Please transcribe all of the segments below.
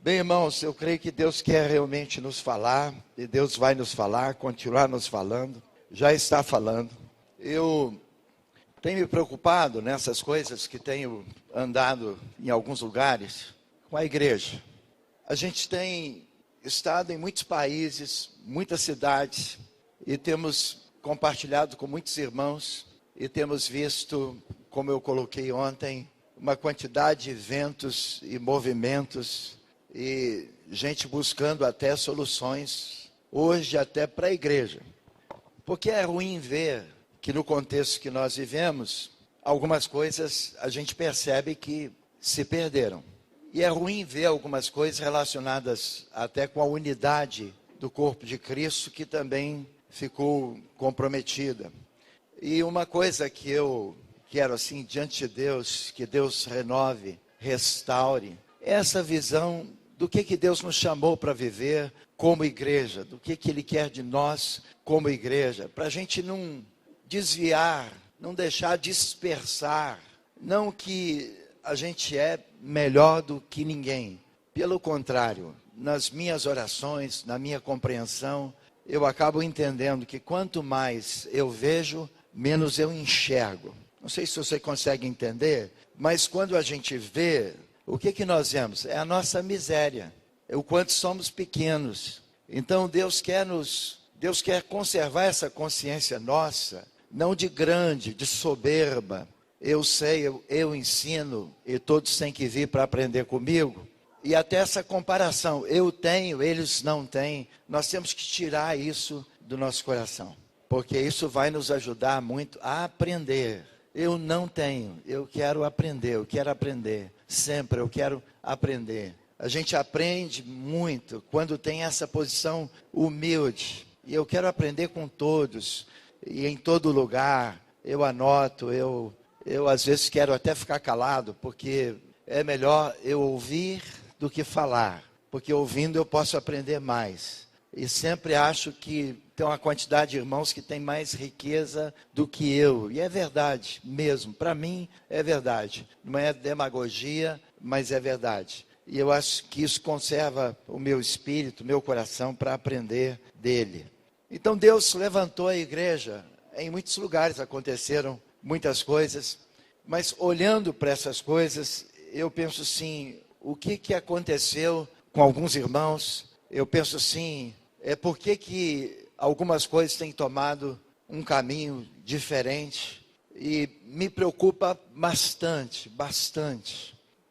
Bem, irmãos, eu creio que Deus quer realmente nos falar, e Deus vai nos falar, continuar nos falando, já está falando. Eu tenho me preocupado nessas coisas que tenho andado em alguns lugares com a igreja. A gente tem estado em muitos países, muitas cidades, e temos compartilhado com muitos irmãos, e temos visto, como eu coloquei ontem, uma quantidade de eventos e movimentos, e gente buscando até soluções, hoje até para a igreja. Porque é ruim ver que no contexto que nós vivemos, algumas coisas a gente percebe que se perderam. E é ruim ver algumas coisas relacionadas até com a unidade do corpo de Cristo, que também ficou comprometida. E uma coisa que eu quero assim, diante de Deus, que Deus renove, restaure, é essa visão do que Deus nos chamou para viver como igreja, do que Ele quer de nós como igreja, para a gente não desviar, não deixar dispersar, não que a gente é melhor do que ninguém, pelo contrário, nas minhas orações, na minha compreensão, eu acabo entendendo que quanto mais eu vejo, menos eu enxergo. Não sei se você consegue entender, mas quando a gente vê, o que nós vemos? É a nossa miséria, é o quanto somos pequenos. Então Deus quer conservar essa consciência nossa, não de grande, de soberba. Eu sei, eu ensino, e todos têm que vir para aprender comigo. E até essa comparação, eu tenho, eles não têm, nós temos que tirar isso do nosso coração, porque isso vai nos ajudar muito a aprender. Eu não tenho, eu quero aprender, sempre eu quero aprender. A gente aprende muito quando tem essa posição humilde, e eu quero aprender com todos, e em todo lugar, eu anoto, eu às vezes quero até ficar calado, porque é melhor eu ouvir do que falar, porque ouvindo eu posso aprender mais. E sempre acho que tem uma quantidade de irmãos que tem mais riqueza do que eu. E é verdade mesmo, para mim é verdade. Não é demagogia, mas é verdade. E eu acho que isso conserva o meu espírito, o meu coração para aprender dele. Então Deus levantou a igreja, em muitos lugares aconteceram muitas coisas, mas olhando para essas coisas, eu penso assim, o que aconteceu com alguns irmãos? Eu penso assim, por que algumas coisas têm tomado um caminho diferente? E me preocupa bastante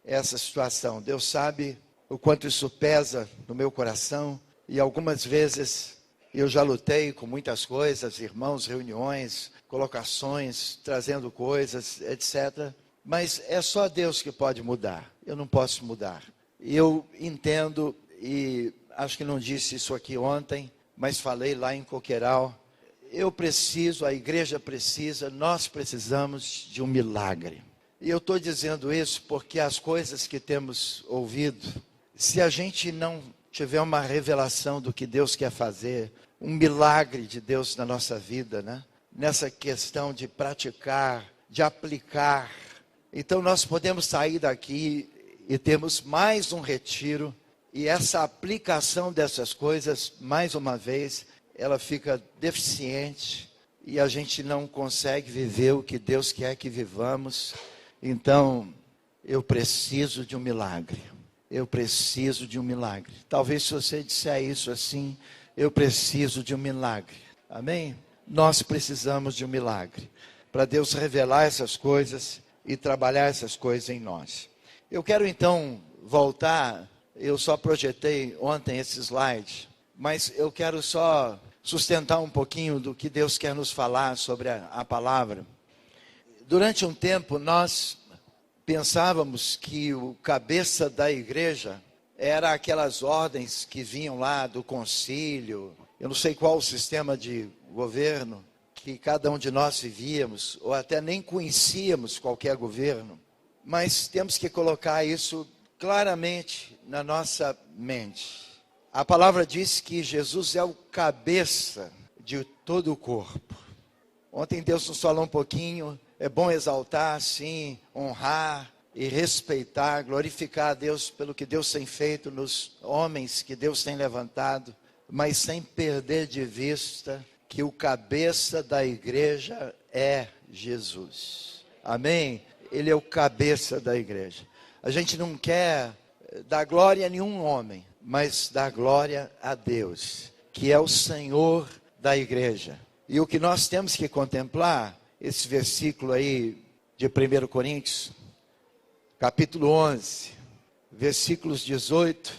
essa situação. Deus sabe o quanto isso pesa no meu coração, e algumas vezes eu já lutei com muitas coisas, irmãos, reuniões, colocações, trazendo coisas, etc. Mas é só Deus que pode mudar, eu não posso mudar. Eu entendo, e acho que não disse isso aqui ontem, mas falei lá em Coqueiral, a igreja precisa, nós precisamos de um milagre. E eu estou dizendo isso porque as coisas que temos ouvido, se a gente não tiver uma revelação do que Deus quer fazer, um milagre de Deus na nossa vida, né? Nessa questão de praticar, de aplicar, então nós podemos sair daqui e temos mais um retiro, e essa aplicação dessas coisas, mais uma vez, ela fica deficiente, e a gente não consegue viver o que Deus quer que vivamos. Então, eu preciso de um milagre. Eu preciso de um milagre. Talvez se você disser isso assim, eu preciso de um milagre. Amém? Nós precisamos de um milagre, para Deus revelar essas coisas e trabalhar essas coisas em nós. Eu quero então voltar, eu só projetei ontem esse slide, mas eu quero só sustentar um pouquinho do que Deus quer nos falar sobre a palavra. Durante um tempo nós pensávamos que o cabeça da igreja era aquelas ordens que vinham lá do concílio, eu não sei qual o sistema de governo que cada um de nós vivíamos, ou até nem conhecíamos qualquer governo, mas temos que colocar isso claramente na nossa mente. A palavra diz que Jesus é o cabeça de todo o corpo. Ontem Deus nos falou um pouquinho, é bom exaltar, sim, honrar, e respeitar, glorificar a Deus pelo que Deus tem feito nos homens que Deus tem levantado, mas sem perder de vista que o cabeça da igreja é Jesus. Amém? Ele é o cabeça da igreja. A gente não quer dar glória a nenhum homem, mas dar glória a Deus, que é o Senhor da igreja. E o que nós temos que contemplar, esse versículo aí de 1 Coríntios, capítulo 11, versículos 18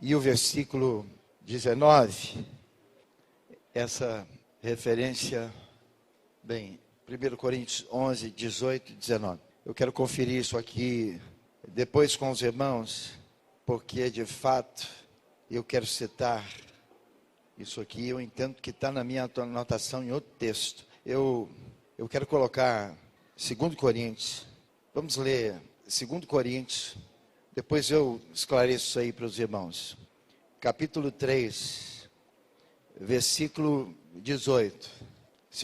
e o versículo 19, essa referência, bem, 1 Coríntios 11, 18 e 19. Eu quero conferir isso aqui depois com os irmãos, porque de fato eu quero citar isso aqui. Eu entendo que está na minha anotação em outro texto. Eu quero colocar 2 Coríntios, vamos ler 2 Coríntios, depois eu esclareço isso aí para os irmãos. Capítulo 3, versículo 18.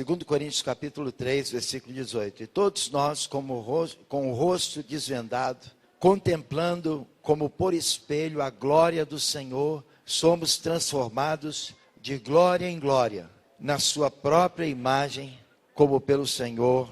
2 Coríntios capítulo 3, versículo 18. E todos nós, com o rosto desvendado, contemplando como por espelho a glória do Senhor, somos transformados de glória em glória, na sua própria imagem, como pelo Senhor,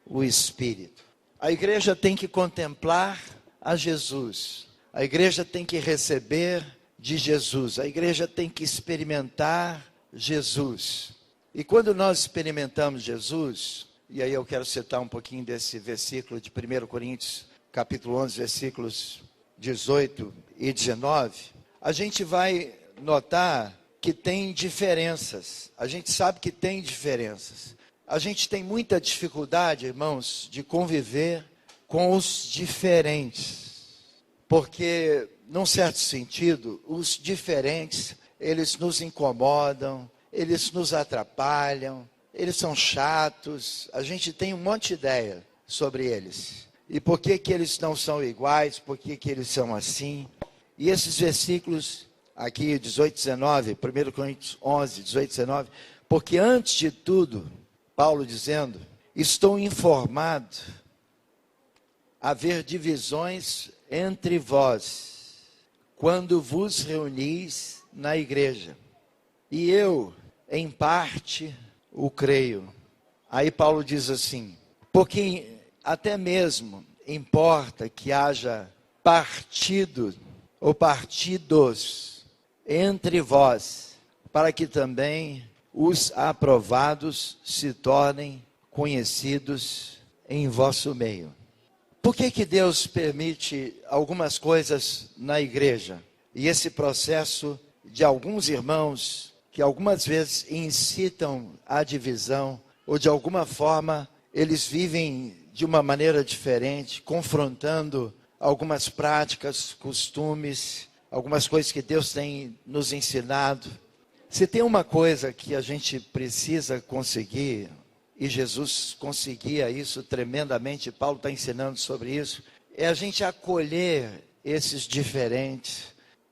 o Espírito. A igreja tem que contemplar a Jesus. A igreja tem que receber de Jesus. A igreja tem que experimentar Jesus. E quando nós experimentamos Jesus, e aí eu quero citar um pouquinho desse versículo de 1 Coríntios, capítulo 11, versículos 18 e 19, a gente vai notar que tem diferenças. A gente sabe que tem diferenças. A gente tem muita dificuldade, irmãos, de conviver com os diferentes. Porque, num certo sentido, os diferentes, eles nos incomodam, eles nos atrapalham, eles são chatos. A gente tem um monte de ideia sobre eles. E por que eles não são iguais, por que eles são assim. E esses versículos aqui, 18 e 19, 1 Coríntios 11, 18 e 19, porque antes de tudo, Paulo dizendo, estou informado haver divisões entre vós, quando vos reunis na igreja. E eu, em parte, o creio. Aí Paulo diz assim, porque até mesmo importa que haja partido ou partidos entre vós, para que também os aprovados se tornem conhecidos em vosso meio. Por que Deus permite algumas coisas na igreja? E esse processo de alguns irmãos que algumas vezes incitam a divisão, ou de alguma forma eles vivem de uma maneira diferente, confrontando algumas práticas, costumes, algumas coisas que Deus tem nos ensinado. Se tem uma coisa que a gente precisa conseguir, e Jesus conseguia isso tremendamente, Paulo está ensinando sobre isso, é a gente acolher esses diferentes,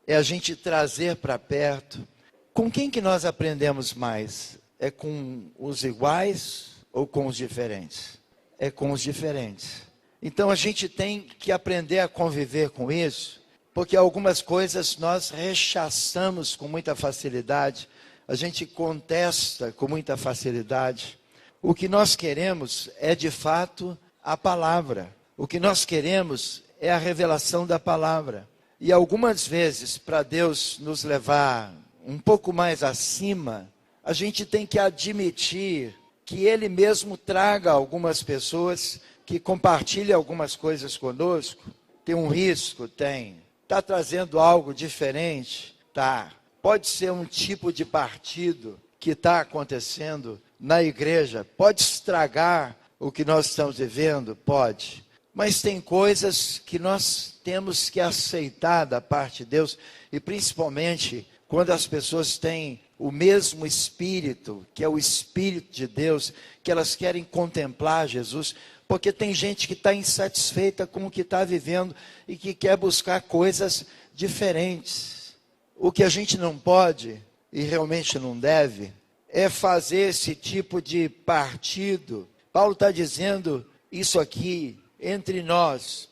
é a gente trazer para perto. Com quem que nós aprendemos mais? É com os iguais ou com os diferentes? É com os diferentes. Então a gente tem que aprender a conviver com isso, porque algumas coisas nós rechaçamos com muita facilidade, a gente contesta com muita facilidade. O que nós queremos é de fato a palavra. O que nós queremos é a revelação da palavra. E algumas vezes, para Deus nos levar um pouco mais acima, a gente tem que admitir que Ele mesmo traga algumas pessoas que compartilhem algumas coisas conosco. Tem um risco? Tem. Está trazendo algo diferente? Tá. Pode ser um tipo de partido que está acontecendo na igreja. Pode estragar o que nós estamos vivendo? Pode. Mas tem coisas que nós temos que aceitar da parte de Deus, e principalmente quando as pessoas têm o mesmo Espírito, que é o Espírito de Deus, que elas querem contemplar Jesus, porque tem gente que está insatisfeita com o que está vivendo e que quer buscar coisas diferentes. O que a gente não pode, e realmente não deve, é fazer esse tipo de partido. Paulo está dizendo isso aqui entre nós.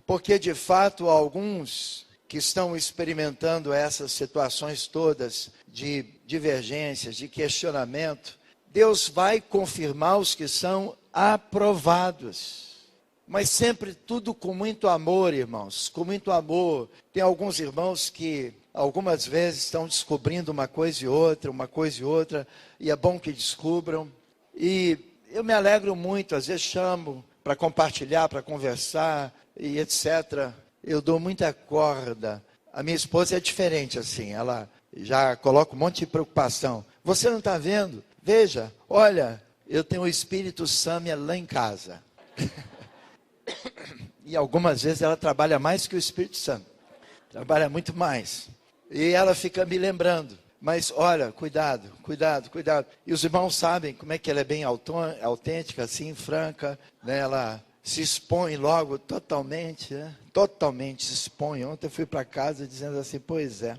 porque de fato alguns que estão experimentando essas situações todas de divergências, de questionamento, Deus vai confirmar os que são aprovados. Mas sempre tudo com muito amor, irmãos, com muito amor. Tem alguns irmãos que algumas vezes estão descobrindo uma coisa e outra, e é bom que descubram. E eu me alegro muito, às vezes chamo para compartilhar, para conversar e etc. Eu dou muita corda. A minha esposa é diferente assim, ela já coloca um monte de preocupação. Você não está vendo? Veja, olha, eu tenho o Espírito Sâmia lá em casa. E algumas vezes ela trabalha mais que o Espírito Santo. Trabalha muito mais. E ela fica me lembrando. Mas olha, cuidado. E os irmãos sabem como é que ela é bem autêntica, assim, franca. Né? Ela se expõe logo totalmente, né? Totalmente se expõe. Ontem eu fui para casa dizendo assim, pois é.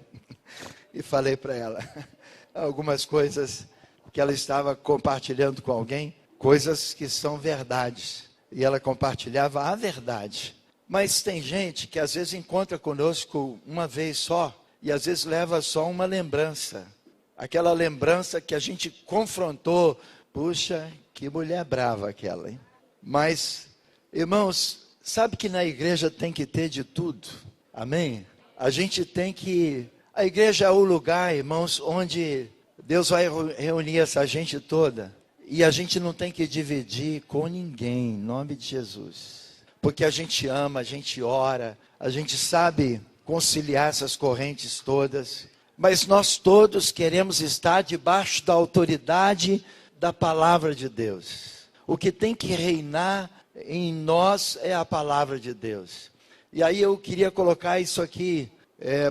E falei para ela algumas coisas que ela estava compartilhando com alguém. Coisas que são verdades. E ela compartilhava a verdade. Mas tem gente que às vezes encontra conosco uma vez só, e às vezes leva só uma lembrança. Aquela lembrança que a gente confrontou. Puxa, que mulher brava aquela, hein? Mas, irmãos, sabe que na igreja tem que ter de tudo? Amém? A gente tem que... A igreja é o lugar, irmãos, onde Deus vai reunir essa gente toda. E a gente não tem que dividir com ninguém, em nome de Jesus. Porque a gente ama, a gente ora, a gente sabe conciliar essas correntes todas. Mas nós todos queremos estar debaixo da autoridade da palavra de Deus. O que tem que reinar em nós é a palavra de Deus. E aí eu queria colocar isso aqui,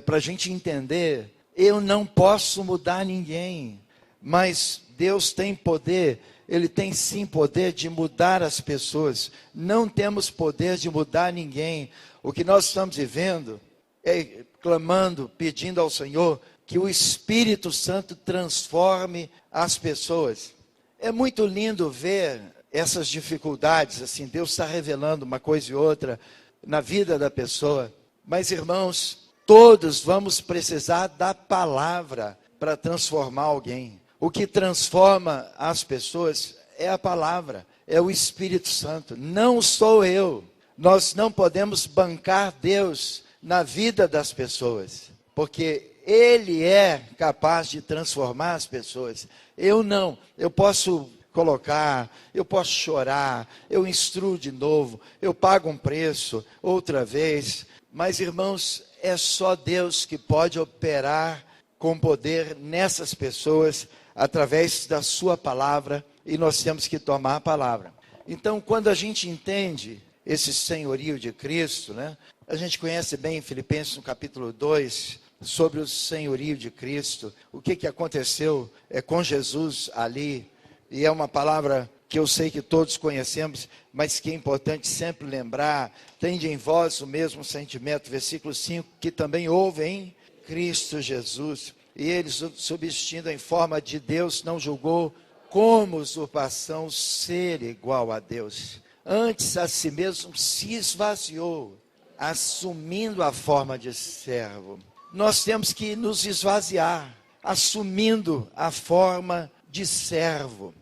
para a gente entender. Eu não posso mudar ninguém, mas Deus tem poder, Ele tem sim poder de mudar as pessoas. Não temos poder de mudar ninguém. O que nós estamos vivendo é clamando, pedindo ao Senhor que o Espírito Santo transforme as pessoas. É muito lindo ver essas dificuldades, assim, Deus está revelando uma coisa e outra na vida da pessoa. Mas, irmãos, todos vamos precisar da palavra para transformar alguém. O que transforma as pessoas é a palavra, é o Espírito Santo, não sou eu. Nós não podemos bancar Deus na vida das pessoas, porque Ele é capaz de transformar as pessoas. Eu não, eu posso colocar, eu posso chorar, eu instruo de novo, eu pago um preço outra vez, mas irmãos, é só Deus que pode operar com poder nessas pessoas, através da sua palavra, e nós temos que tomar a palavra. Então, quando a gente entende esse senhorio de Cristo, né? A gente conhece bem em Filipenses no capítulo 2, sobre o senhorio de Cristo, o que aconteceu com Jesus ali, e é uma palavra que eu sei que todos conhecemos, mas que é importante sempre lembrar. Tende em vós o mesmo sentimento, versículo 5, que também houve em Cristo Jesus. E ele, subsistindo em forma de Deus, não julgou como usurpação ser igual a Deus. Antes a si mesmo se esvaziou, assumindo a forma de servo. Nós temos que nos esvaziar, assumindo a forma de servo.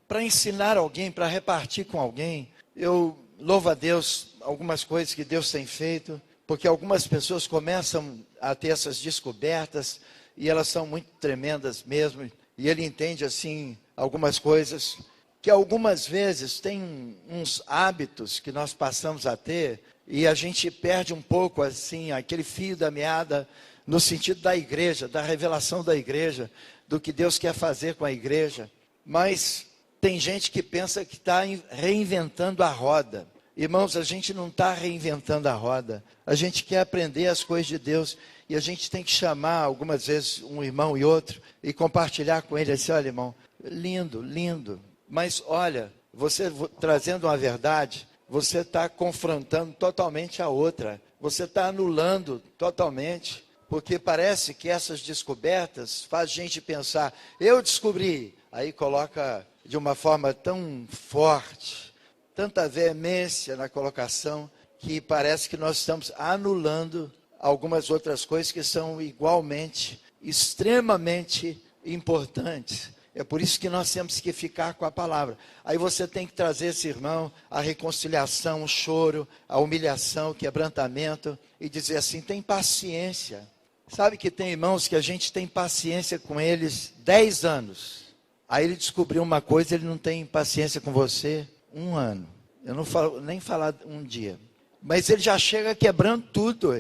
Para ensinar alguém, para repartir com alguém, eu louvo a Deus algumas coisas que Deus tem feito, porque algumas pessoas começam a ter essas descobertas, e elas são muito tremendas mesmo, e ele entende assim algumas coisas, que algumas vezes tem uns hábitos que nós passamos a ter, e a gente perde um pouco assim, aquele fio da meada, no sentido da igreja, da revelação da igreja, do que Deus quer fazer com a igreja. Mas tem gente que pensa que está reinventando a roda. Irmãos, a gente não está reinventando a roda, a gente quer aprender as coisas de Deus, e a gente tem que chamar algumas vezes um irmão e outro, e compartilhar com ele assim, olha irmão, lindo, lindo, mas olha, você trazendo uma verdade, você está confrontando totalmente a outra, você está anulando totalmente, porque parece que essas descobertas faz gente pensar, eu descobri, aí coloca de uma forma tão forte, tanta veemência na colocação, que parece que nós estamos anulando algumas outras coisas que são igualmente, extremamente importantes. É por isso que nós temos que ficar com a palavra. Aí você tem que trazer esse irmão a reconciliação, o choro, a humilhação, o quebrantamento, e dizer assim, tem paciência. Sabe que tem irmãos que a gente tem paciência com eles 10 anos. Aí ele descobriu uma coisa, ele não tem paciência com você 1 ano. Eu não falo, nem falar um dia. Mas ele já chega quebrando tudo.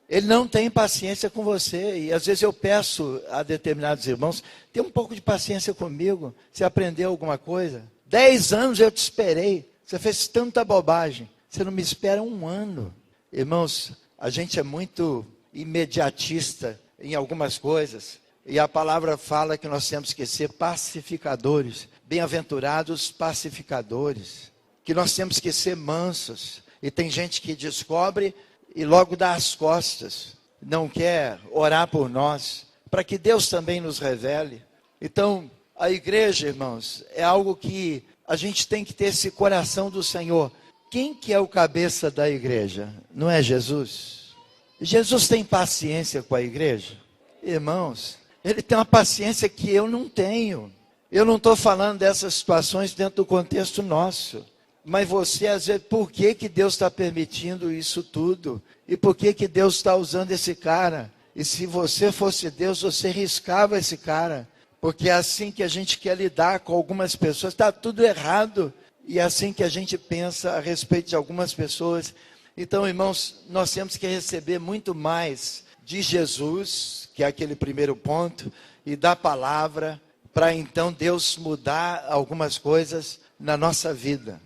Ele não tem paciência com você. E às vezes eu peço a determinados irmãos, tenha um pouco de paciência comigo. Você aprendeu alguma coisa? 10 anos eu te esperei. Você fez tanta bobagem. Você não me espera 1 ano. Irmãos, a gente é muito imediatista em algumas coisas. E a palavra fala que nós temos que ser pacificadores. Bem-aventurados pacificadores. Que nós temos que ser mansos. E tem gente que descobre e logo dá as costas. Não quer orar por nós. Para que Deus também nos revele. Então, a igreja, irmãos, é algo que a gente tem que ter esse coração do Senhor. Quem que é o cabeça da igreja? Não é Jesus? Jesus tem paciência com a igreja? Irmãos, ele tem uma paciência que eu não tenho. Eu não estou falando dessas situações dentro do contexto nosso. Mas você, às vezes, por que que Deus está permitindo isso tudo? E por que que Deus está usando esse cara? E se você fosse Deus, você riscava esse cara. Porque é assim que a gente quer lidar com algumas pessoas. Está tudo errado. E é assim que a gente pensa a respeito de algumas pessoas. Então, irmãos, nós temos que receber muito mais de Jesus, que é aquele primeiro ponto, e da palavra, para então Deus mudar algumas coisas na nossa vida.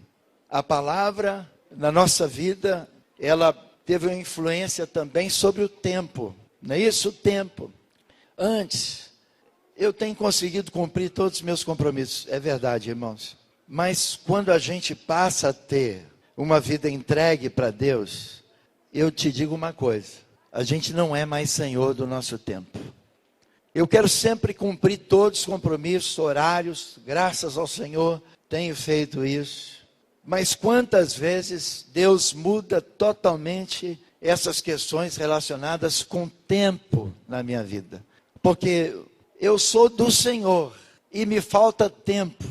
A palavra, na nossa vida, ela teve uma influência também sobre o tempo. Não é isso? O tempo. Antes, eu tenho conseguido cumprir todos os meus compromissos. É verdade, irmãos. Mas quando a gente passa a ter uma vida entregue para Deus, eu te digo uma coisa. A gente não é mais senhor do nosso tempo. Eu quero sempre cumprir todos os compromissos, horários. Graças ao Senhor, tenho feito isso. Mas quantas vezes Deus muda totalmente essas questões relacionadas com tempo na minha vida? Porque eu sou do Senhor e me falta tempo.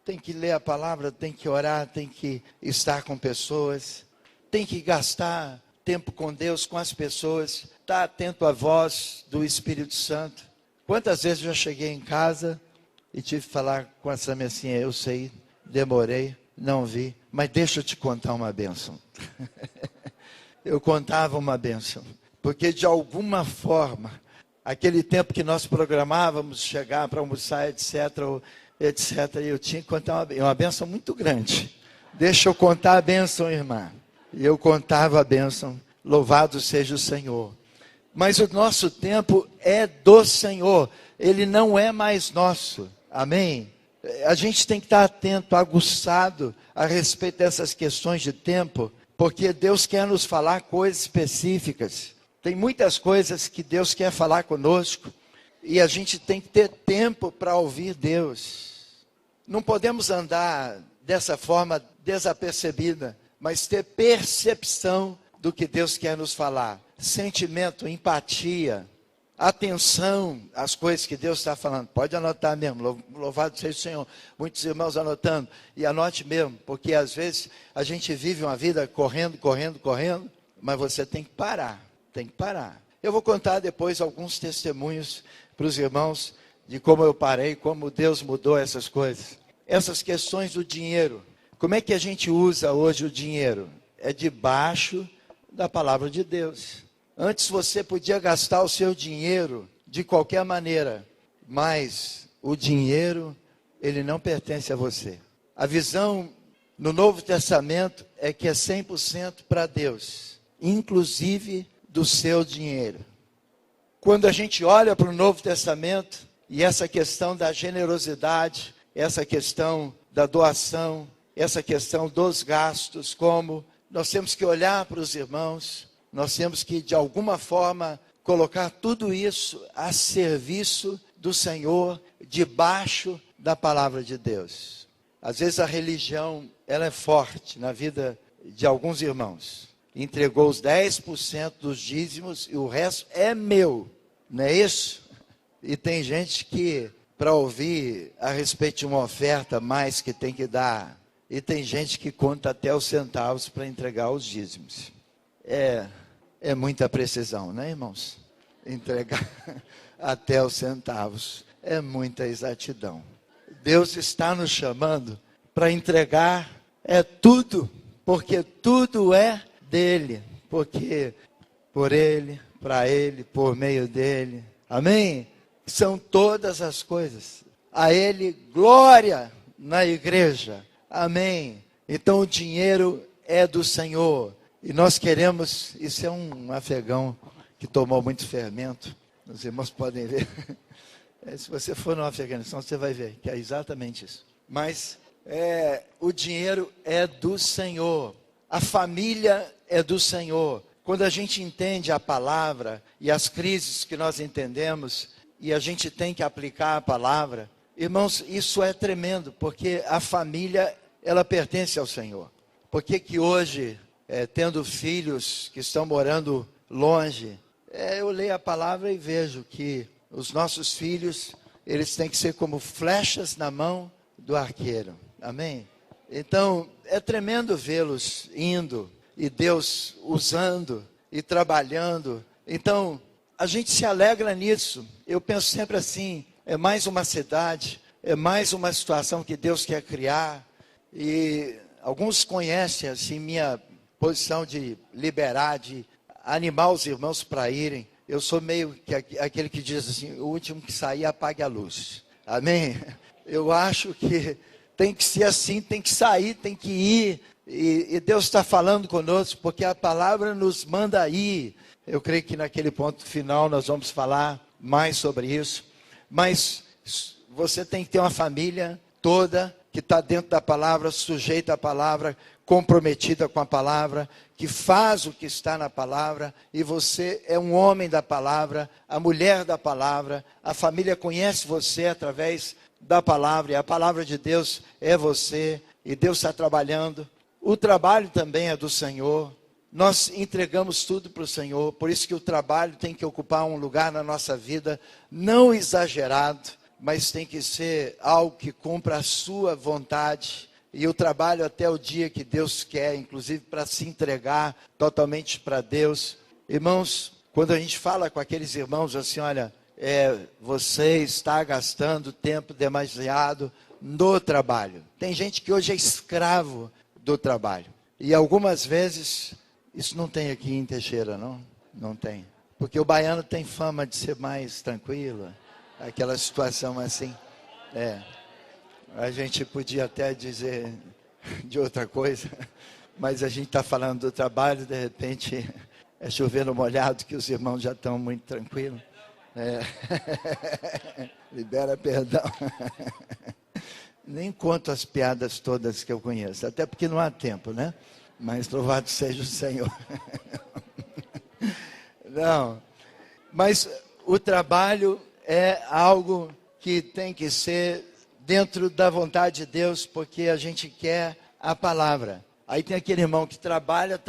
Tem que ler a palavra, tem que orar, tem que estar com pessoas, tem que gastar tempo com Deus, com as pessoas, estar atento à voz do Espírito Santo. Quantas vezes eu já cheguei em casa e tive que falar com essa mocinha, eu sei, demorei, não vi, mas deixa eu te contar uma bênção. Eu contava uma bênção, porque de alguma forma, aquele tempo que nós programávamos chegar para almoçar, etc., eu tinha que contar uma bênção muito grande. Deixa eu contar a bênção, irmã. E eu contava a bênção, louvado seja o Senhor. Mas o nosso tempo é do Senhor, ele não é mais nosso, amém? A gente tem que estar atento, aguçado a respeito dessas questões de tempo, porque Deus quer nos falar coisas específicas. Tem muitas coisas que Deus quer falar conosco, e a gente tem que ter tempo para ouvir Deus. Não podemos andar dessa forma desapercebida, mas ter percepção do que Deus quer nos falar. Sentimento, empatia, atenção às coisas que Deus está falando. Pode anotar mesmo, louvado seja o Senhor. Muitos irmãos anotando, e anote mesmo, porque às vezes a gente vive uma vida correndo, mas você tem que parar, Eu vou contar depois alguns testemunhos para os irmãos de como eu parei, como Deus mudou essas coisas. Essas questões do dinheiro. Como é que a gente usa hoje o dinheiro? É debaixo da palavra de Deus. Antes você podia gastar o seu dinheiro de qualquer maneira, mas o dinheiro, ele não pertence a você. A visão no Novo Testamento é que é 100% para Deus, inclusive do seu dinheiro. Quando a gente olha para o Novo Testamento, e essa questão da generosidade, essa questão da doação, essa questão dos gastos, como nós temos que olhar para os irmãos, nós temos que, de alguma forma, colocar tudo isso a serviço do Senhor, debaixo da palavra de Deus. Às vezes a religião, ela é forte na vida de alguns irmãos. entregou os 10% dos dízimos e o resto é meu, não é isso? E tem gente que, para ouvir a respeito de uma oferta mais que tem que dar, e tem gente que conta até os centavos para entregar os dízimos. É muita precisão, né, irmãos? Entregar até os centavos é muita exatidão. Deus está nos chamando para entregar tudo, porque tudo é dele, porque por ele, para ele, por meio dele. Amém? São todas as coisas. A ele glória na igreja. Amém? Então o dinheiro é do Senhor. E nós queremos, isso é um afegão que tomou muito fermento. Os irmãos podem ver. Se você for no Afeganistão, você vai ver que é exatamente isso. Mas o dinheiro é do Senhor. A família é do Senhor. Quando a gente entende a palavra e as crises que nós entendemos, e a gente tem que aplicar a palavra, irmãos, isso é tremendo, porque a família, ela pertence ao Senhor. Por que hoje, tendo filhos que estão morando longe, eu leio a palavra e vejo que os nossos filhos, eles têm que ser como flechas na mão do arqueiro. Amém? Então, é tremendo vê-los indo e Deus usando e trabalhando. Então, a gente se alegra nisso. Eu penso sempre assim, é mais uma cidade, é mais uma situação que Deus quer criar. E alguns conhecem assim minha posição de liberar, de animar os irmãos para irem. Eu sou meio que aquele que diz assim, o último que sair apague a luz. Amém? Eu acho que tem que ser assim, tem que sair, tem que ir. E Deus está falando conosco, porque a palavra nos manda ir. Eu creio que naquele ponto final nós vamos falar mais sobre isso. Mas você tem que ter uma família toda que está dentro da palavra, sujeita à palavra, comprometida com a palavra, que faz o que está na palavra, e você é um homem da palavra, a mulher da palavra, a família conhece você através da palavra, e a palavra de Deus é você, e Deus está trabalhando. O trabalho também é do Senhor, nós entregamos tudo para o Senhor, por isso que o trabalho tem que ocupar um lugar na nossa vida, não exagerado, mas tem que ser algo que cumpra a sua vontade. E o trabalho até o dia que Deus quer, inclusive para se entregar totalmente para Deus. Irmãos, quando a gente fala com aqueles irmãos assim, olha, você está gastando tempo demasiado no trabalho. Tem gente que hoje é escravo do trabalho. E algumas vezes, isso não tem aqui em Teixeira, não? Não tem. Porque o baiano tem fama de ser mais tranquilo, aquela situação assim, a gente podia até dizer de outra coisa, mas a gente está falando do trabalho, de repente é chovendo molhado que os irmãos já estão muito tranquilos. Libera perdão. Nem conto as piadas todas que eu conheço, até porque não há tempo, né? Mas louvado seja o Senhor. Não, mas o trabalho é algo que tem que ser dentro da vontade de Deus, porque a gente quer a palavra. Aí tem aquele irmão que trabalha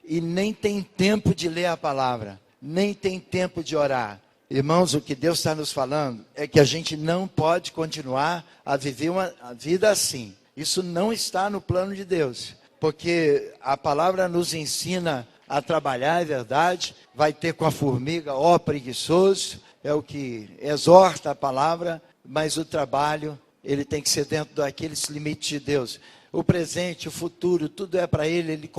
e nem tem tempo de ler a palavra, nem tem tempo de orar. Irmãos, o que Deus está nos falando é que a gente não pode continuar a viver uma vida assim. Isso não está no plano de Deus, porque a palavra nos ensina a trabalhar, é verdade, vai ter com a formiga, ó preguiçoso, é o que exorta a palavra, mas o trabalho, ele tem que ser dentro daqueles limites de Deus. O presente, o futuro, tudo é para ele, ele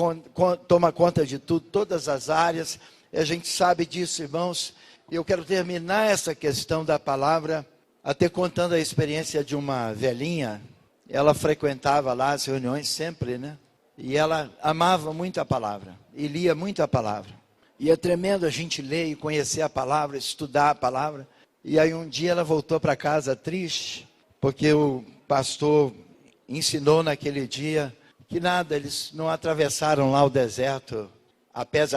toma conta de tudo, todas as áreas, e a gente sabe disso, irmãos. E eu quero terminar essa questão da palavra, até contando a experiência de uma velhinha. Ela frequentava lá as reuniões sempre, né? E ela amava muito a palavra, e lia muito a palavra. E é tremendo a gente ler e conhecer a palavra, estudar a palavra. E aí um dia ela voltou para casa triste, porque o pastor ensinou naquele dia que nada, eles não atravessaram lá o deserto a pés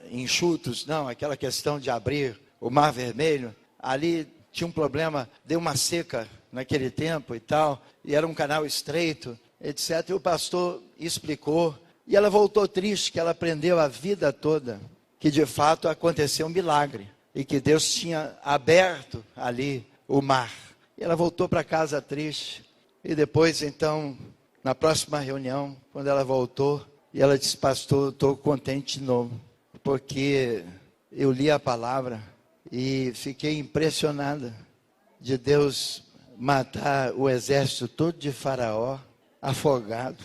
enxutos, não, aquela questão de abrir o Mar Vermelho. Ali tinha um problema, deu uma seca naquele tempo e tal, e era um canal estreito, etc. E o pastor explicou, E ela voltou triste, que ela aprendeu a vida toda que de fato aconteceu um milagre. E que Deus tinha aberto ali o mar. E ela voltou para casa triste. E depois, então, na próxima reunião, quando ela voltou, e ela disse: pastor, eu estou contente de novo. Porque eu li a palavra e fiquei impressionada de Deus matar o exército todo de Faraó, afogado,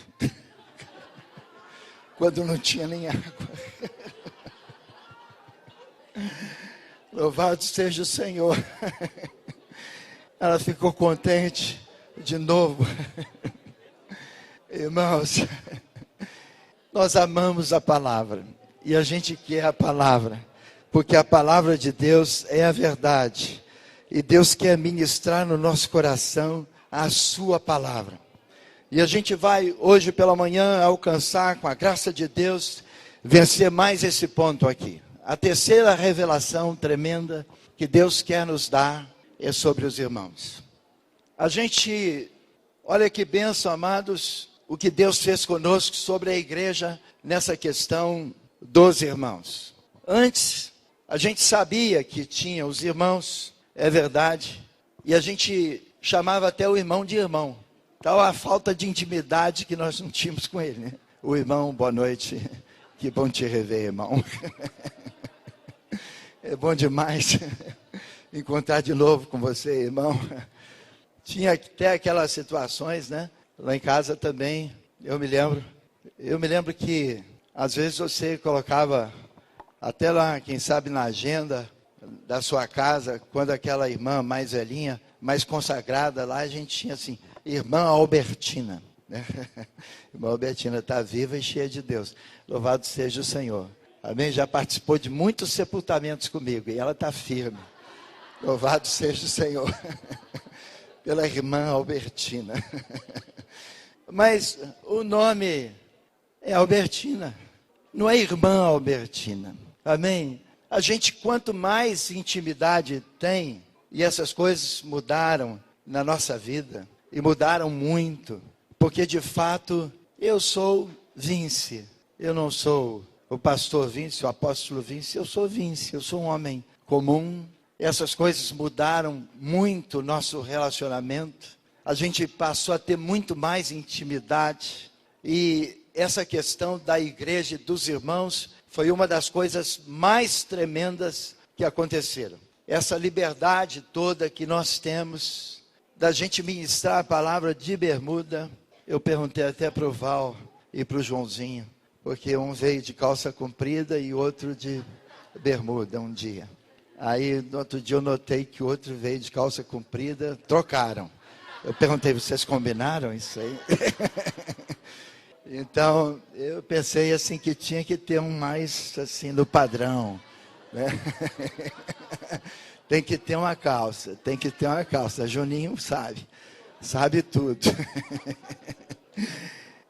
quando não tinha nem água. Louvado seja o Senhor. Ela ficou contente de novo. Irmãos, nós amamos a palavra e a gente quer a palavra, porque a palavra de Deus é a verdade. E Deus quer ministrar no nosso coração a sua palavra. E a gente vai hoje pela manhã alcançar, com a graça de Deus, vencer mais esse ponto aqui. A terceira revelação tremenda que Deus quer nos dar é sobre os irmãos. A gente, olha que bênção, amados, o que Deus fez conosco sobre a igreja nessa questão dos irmãos. Antes, a gente sabia que tinha os irmãos, é verdade, e a gente chamava até o irmão de irmão. Tal a falta de intimidade que nós não tínhamos com ele, né? O irmão, boa noite, que bom te rever, irmão. É bom demais encontrar de novo com você, irmão. Tinha até aquelas situações, né? Lá em casa também, eu me lembro que às vezes você colocava até lá, quem sabe na agenda da sua casa, quando aquela irmã mais velhinha, mais consagrada, lá a gente tinha assim, irmã Albertina, né? Irmã Albertina está viva e cheia de Deus. Louvado seja o Senhor. Amém? Já participou de muitos sepultamentos comigo e ela está firme. Louvado seja o Senhor. Pela irmã Albertina. Mas o nome é Albertina, não é irmã Albertina. Amém? A gente, quanto mais intimidade tem, e essas coisas mudaram na nossa vida, e mudaram muito, porque de fato eu sou Vince, eu não sou o pastor Vince, o apóstolo Vince, eu sou Vince, eu sou um homem comum. Essas coisas mudaram muito o nosso relacionamento, a gente passou a ter muito mais intimidade, e essa questão da igreja e dos irmãos foi uma das coisas mais tremendas que aconteceram. Essa liberdade toda que nós temos, da gente ministrar a palavra de bermuda. Eu perguntei até para o Val e para o Joãozinho, porque um veio de calça comprida e outro de bermuda um dia. Aí no outro dia eu notei que o outro veio de calça comprida, trocaram. Eu perguntei: vocês combinaram isso aí? Então, eu pensei assim que tinha que ter um mais assim no padrão, né? Tem que ter uma calça, tem que ter uma calça. Juninho sabe tudo.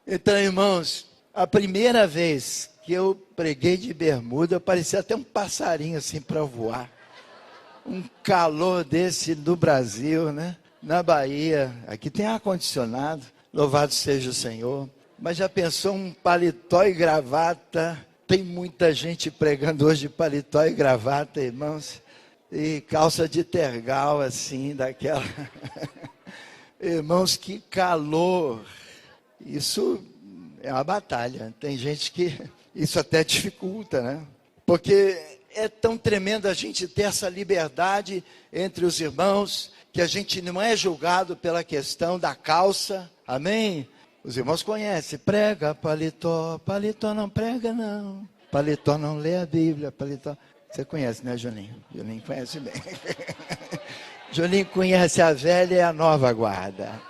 Então, irmãos, a primeira vez que eu preguei de bermuda, parecia até um passarinho assim para voar. Um calor desse no Brasil, né? Na Bahia, aqui tem ar-condicionado, louvado seja o Senhor. Mas já pensou um paletó e gravata? Tem muita gente pregando hoje de paletó e gravata, irmãos. E calça de tergal, assim, daquela. Irmãos, que calor. Isso é uma batalha. Tem gente que isso até dificulta, né? Porque é tão tremendo a gente ter essa liberdade entre os irmãos, que a gente não é julgado pela questão da calça. Amém? Os irmãos conhecem, prega paletó, paletó não prega não, paletó não lê a Bíblia, paletó. Você conhece, né, Juninho? Juninho conhece bem. Juninho conhece a velha e a nova guarda.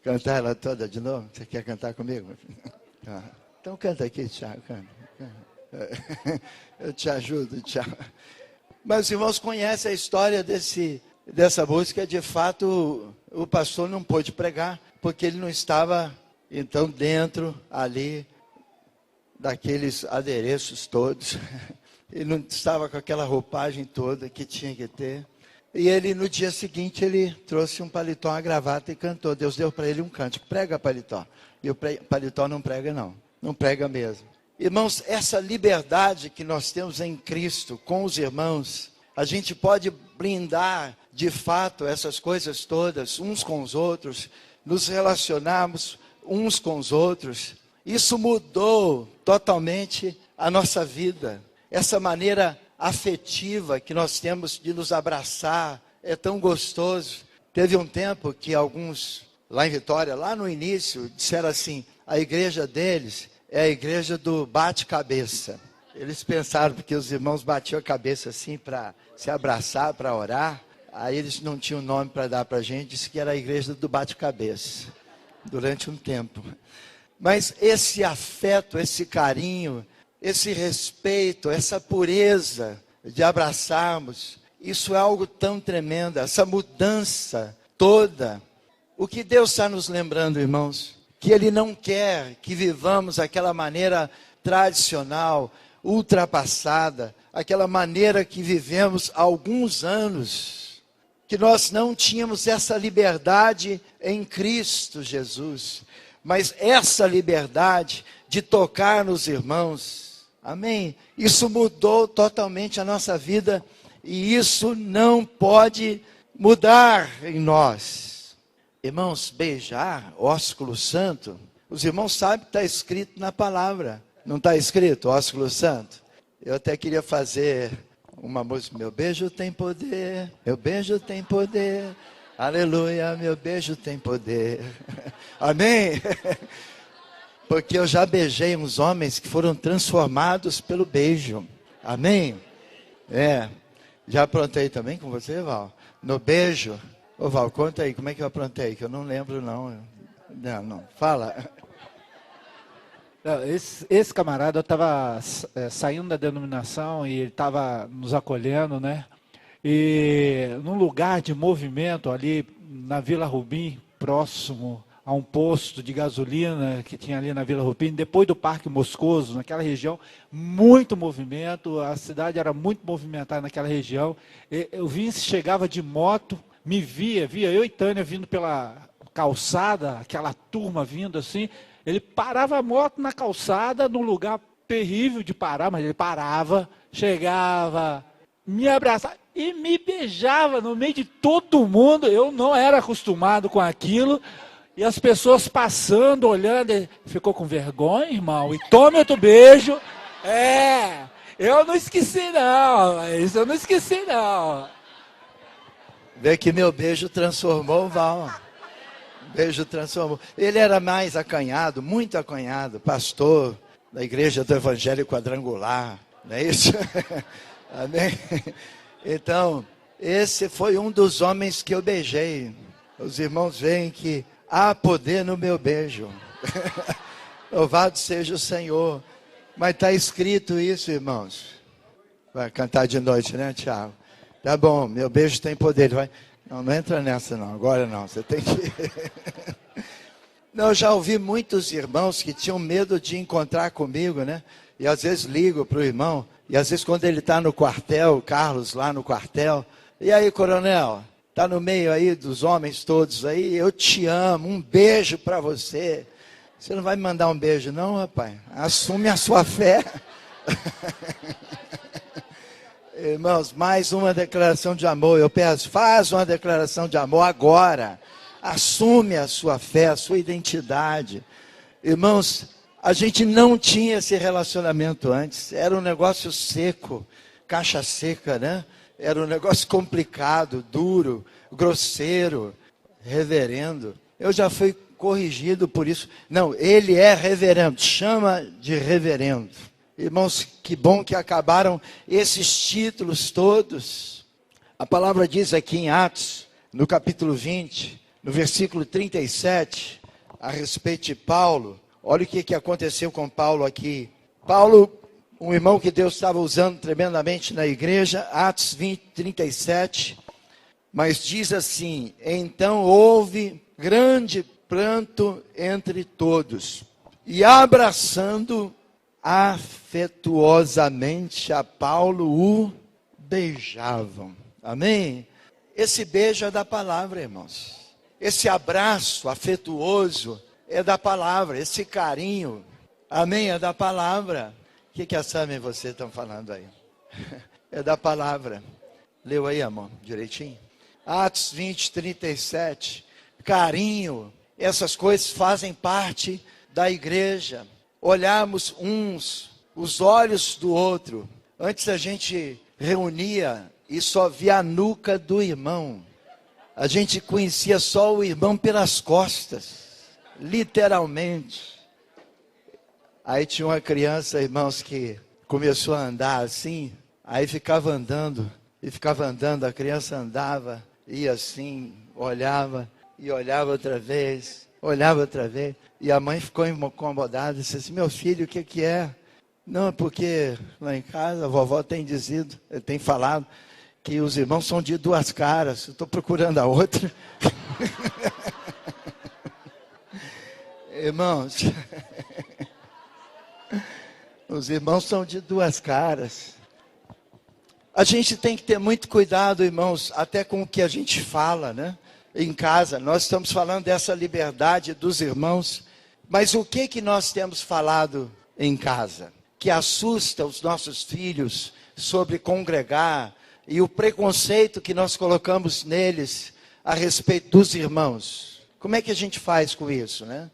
Cantar ela toda de novo? Você quer cantar comigo? Então canta aqui, Tiago, canta. Eu te ajudo, Tiago. Mas os irmãos conhecem a história dessa música. De fato, o pastor não pôde pregar, porque ele não estava, então, dentro ali daqueles adereços todos. Ele não estava com aquela roupagem toda que tinha que ter. E ele, no dia seguinte, ele trouxe um paletó, uma gravata e cantou. Deus deu para ele um cântico: prega, paletó. E o paletó não prega, não. Não prega mesmo. Irmãos, essa liberdade que nós temos em Cristo com os irmãos, a gente pode blindar de fato essas coisas todas, uns com os outros, nos relacionarmos uns com os outros. Isso mudou totalmente a nossa vida. Essa maneira afetiva que nós temos de nos abraçar é tão gostoso. Teve um tempo que alguns lá em Vitória, lá no início, disseram assim: a igreja deles é a igreja do bate-cabeça. Eles pensaram, porque os irmãos batiam a cabeça assim para se abraçar, para orar. Aí eles não tinham nome para dar para a gente, disse que era a igreja do bate-cabeça, durante um tempo. Mas esse afeto, esse carinho, esse respeito, essa pureza de abraçarmos, isso é algo tão tremendo, essa mudança toda. O que Deus está nos lembrando, irmãos? Que Ele não quer que vivamos aquela maneira tradicional, ultrapassada, aquela maneira que vivemos há alguns anos, que nós não tínhamos essa liberdade em Cristo Jesus, mas essa liberdade de tocar nos irmãos, amém? Isso mudou totalmente a nossa vida e isso não pode mudar em nós. Irmãos, beijar, ósculo santo, os irmãos sabem que está escrito na palavra, não está escrito ósculo santo? Eu até queria fazer uma música: meu beijo tem poder, meu beijo tem poder, aleluia, meu beijo tem poder, amém? Porque eu já beijei uns homens que foram transformados pelo beijo, amém? Já aprontei também com você, Val? No beijo. Ô Val, conta aí, como é que eu aprontei? Que eu não lembro não. Não, fala. Esse camarada estava saindo da denominação e ele estava nos acolhendo, né? E num lugar de movimento ali na Vila Rubim, próximo a um posto de gasolina que tinha ali na Vila Rubim, depois do Parque Moscoso, naquela região, muito movimento, a cidade era muito movimentada naquela região. O Vince chegava de moto, me via eu e Tânia vindo pela calçada, aquela turma vindo assim, ele parava a moto na calçada, num lugar terrível de parar, mas ele parava, chegava, me abraçava e me beijava no meio de todo mundo. Eu não era acostumado com aquilo, e as pessoas passando, olhando, ele ficou com vergonha, irmão, e tome outro beijo. Eu não esqueci não, isso eu não esqueci não. Vê que meu beijo transformou o Val. Beijo transformou. Ele era mais acanhado, muito acanhado, pastor da igreja do Evangelho Quadrangular, não é isso? Amém? Então, esse foi um dos homens que eu beijei. Os irmãos veem que há poder no meu beijo. Louvado seja o Senhor. Mas está escrito isso, irmãos. Vai cantar de noite, né, Tiago? Tá bom, meu beijo tem poder. Vai. Não entra nessa não, agora não, você tem que... Não, eu já ouvi muitos irmãos que tinham medo de encontrar comigo, né? E às vezes ligo para o irmão, e às vezes quando ele está no quartel, o Carlos lá no quartel, e aí, coronel, está no meio aí dos homens todos aí, eu te amo, um beijo para você. Você não vai me mandar um beijo não, rapaz? Assume a sua fé. Irmãos, mais uma declaração de amor. Eu peço, faz uma declaração de amor agora. Assume a sua fé, a sua identidade. Irmãos, a gente não tinha esse relacionamento antes. Era um negócio seco, caixa seca, né? Era um negócio complicado, duro, grosseiro, reverendo. Eu já fui corrigido por isso. Não, ele é reverendo, chama de reverendo. Irmãos, que bom que acabaram esses títulos todos. A palavra diz aqui em Atos, no capítulo 20, no versículo 37, a respeito de Paulo. Olha o que aconteceu com Paulo aqui. Paulo, um irmão que Deus estava usando tremendamente na igreja, Atos 20, 37. Mas diz assim: então houve grande pranto entre todos, e abraçando afetuosamente a Paulo, o beijavam. Amém? Esse beijo é da palavra, irmãos. Esse abraço afetuoso é da palavra. Esse carinho, amém, é da palavra. O que a Sam e você estão falando aí? É da palavra. Leu aí, amor, direitinho? Atos 20, 37. Carinho, essas coisas fazem parte da igreja. Olharmos os olhos do outro. Antes a gente reunia e só via a nuca do irmão. A gente conhecia só o irmão pelas costas, literalmente. Aí tinha uma criança, irmãos, que começou a andar assim, aí ficava andando, a criança andava, ia assim, olhava, e olhava outra vez, e a mãe ficou incomodada, disse assim, meu filho, o que é? Não, porque lá em casa a vovó tem falado que os irmãos são de duas caras, eu estou procurando a outra. Irmãos, os irmãos são de duas caras. A gente tem que ter muito cuidado, irmãos, até com o que a gente fala, né? Em casa, nós estamos falando dessa liberdade dos irmãos, mas o que nós temos falado em casa? Que assusta os nossos filhos sobre congregar e o preconceito que nós colocamos neles a respeito dos irmãos. Como é que a gente faz com isso, né?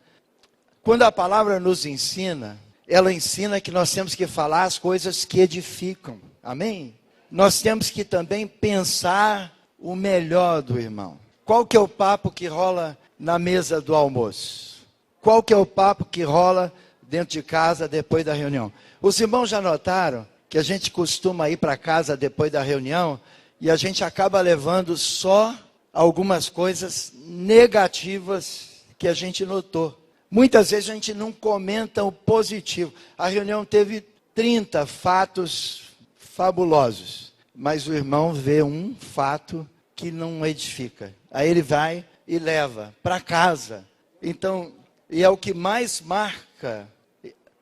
Quando a palavra nos ensina, ela ensina que nós temos que falar as coisas que edificam. Amém? Nós temos que também pensar o melhor do irmão. Qual que é o papo que rola na mesa do almoço? Qual que é o papo que rola dentro de casa depois da reunião? Os irmãos já notaram que a gente costuma ir para casa depois da reunião e a gente acaba levando só algumas coisas negativas que a gente notou. Muitas vezes a gente não comenta o positivo. A reunião teve 30 fatos fabulosos, mas o irmão vê um fato que não edifica. Aí ele vai e leva para casa. Então, e é o que mais marca.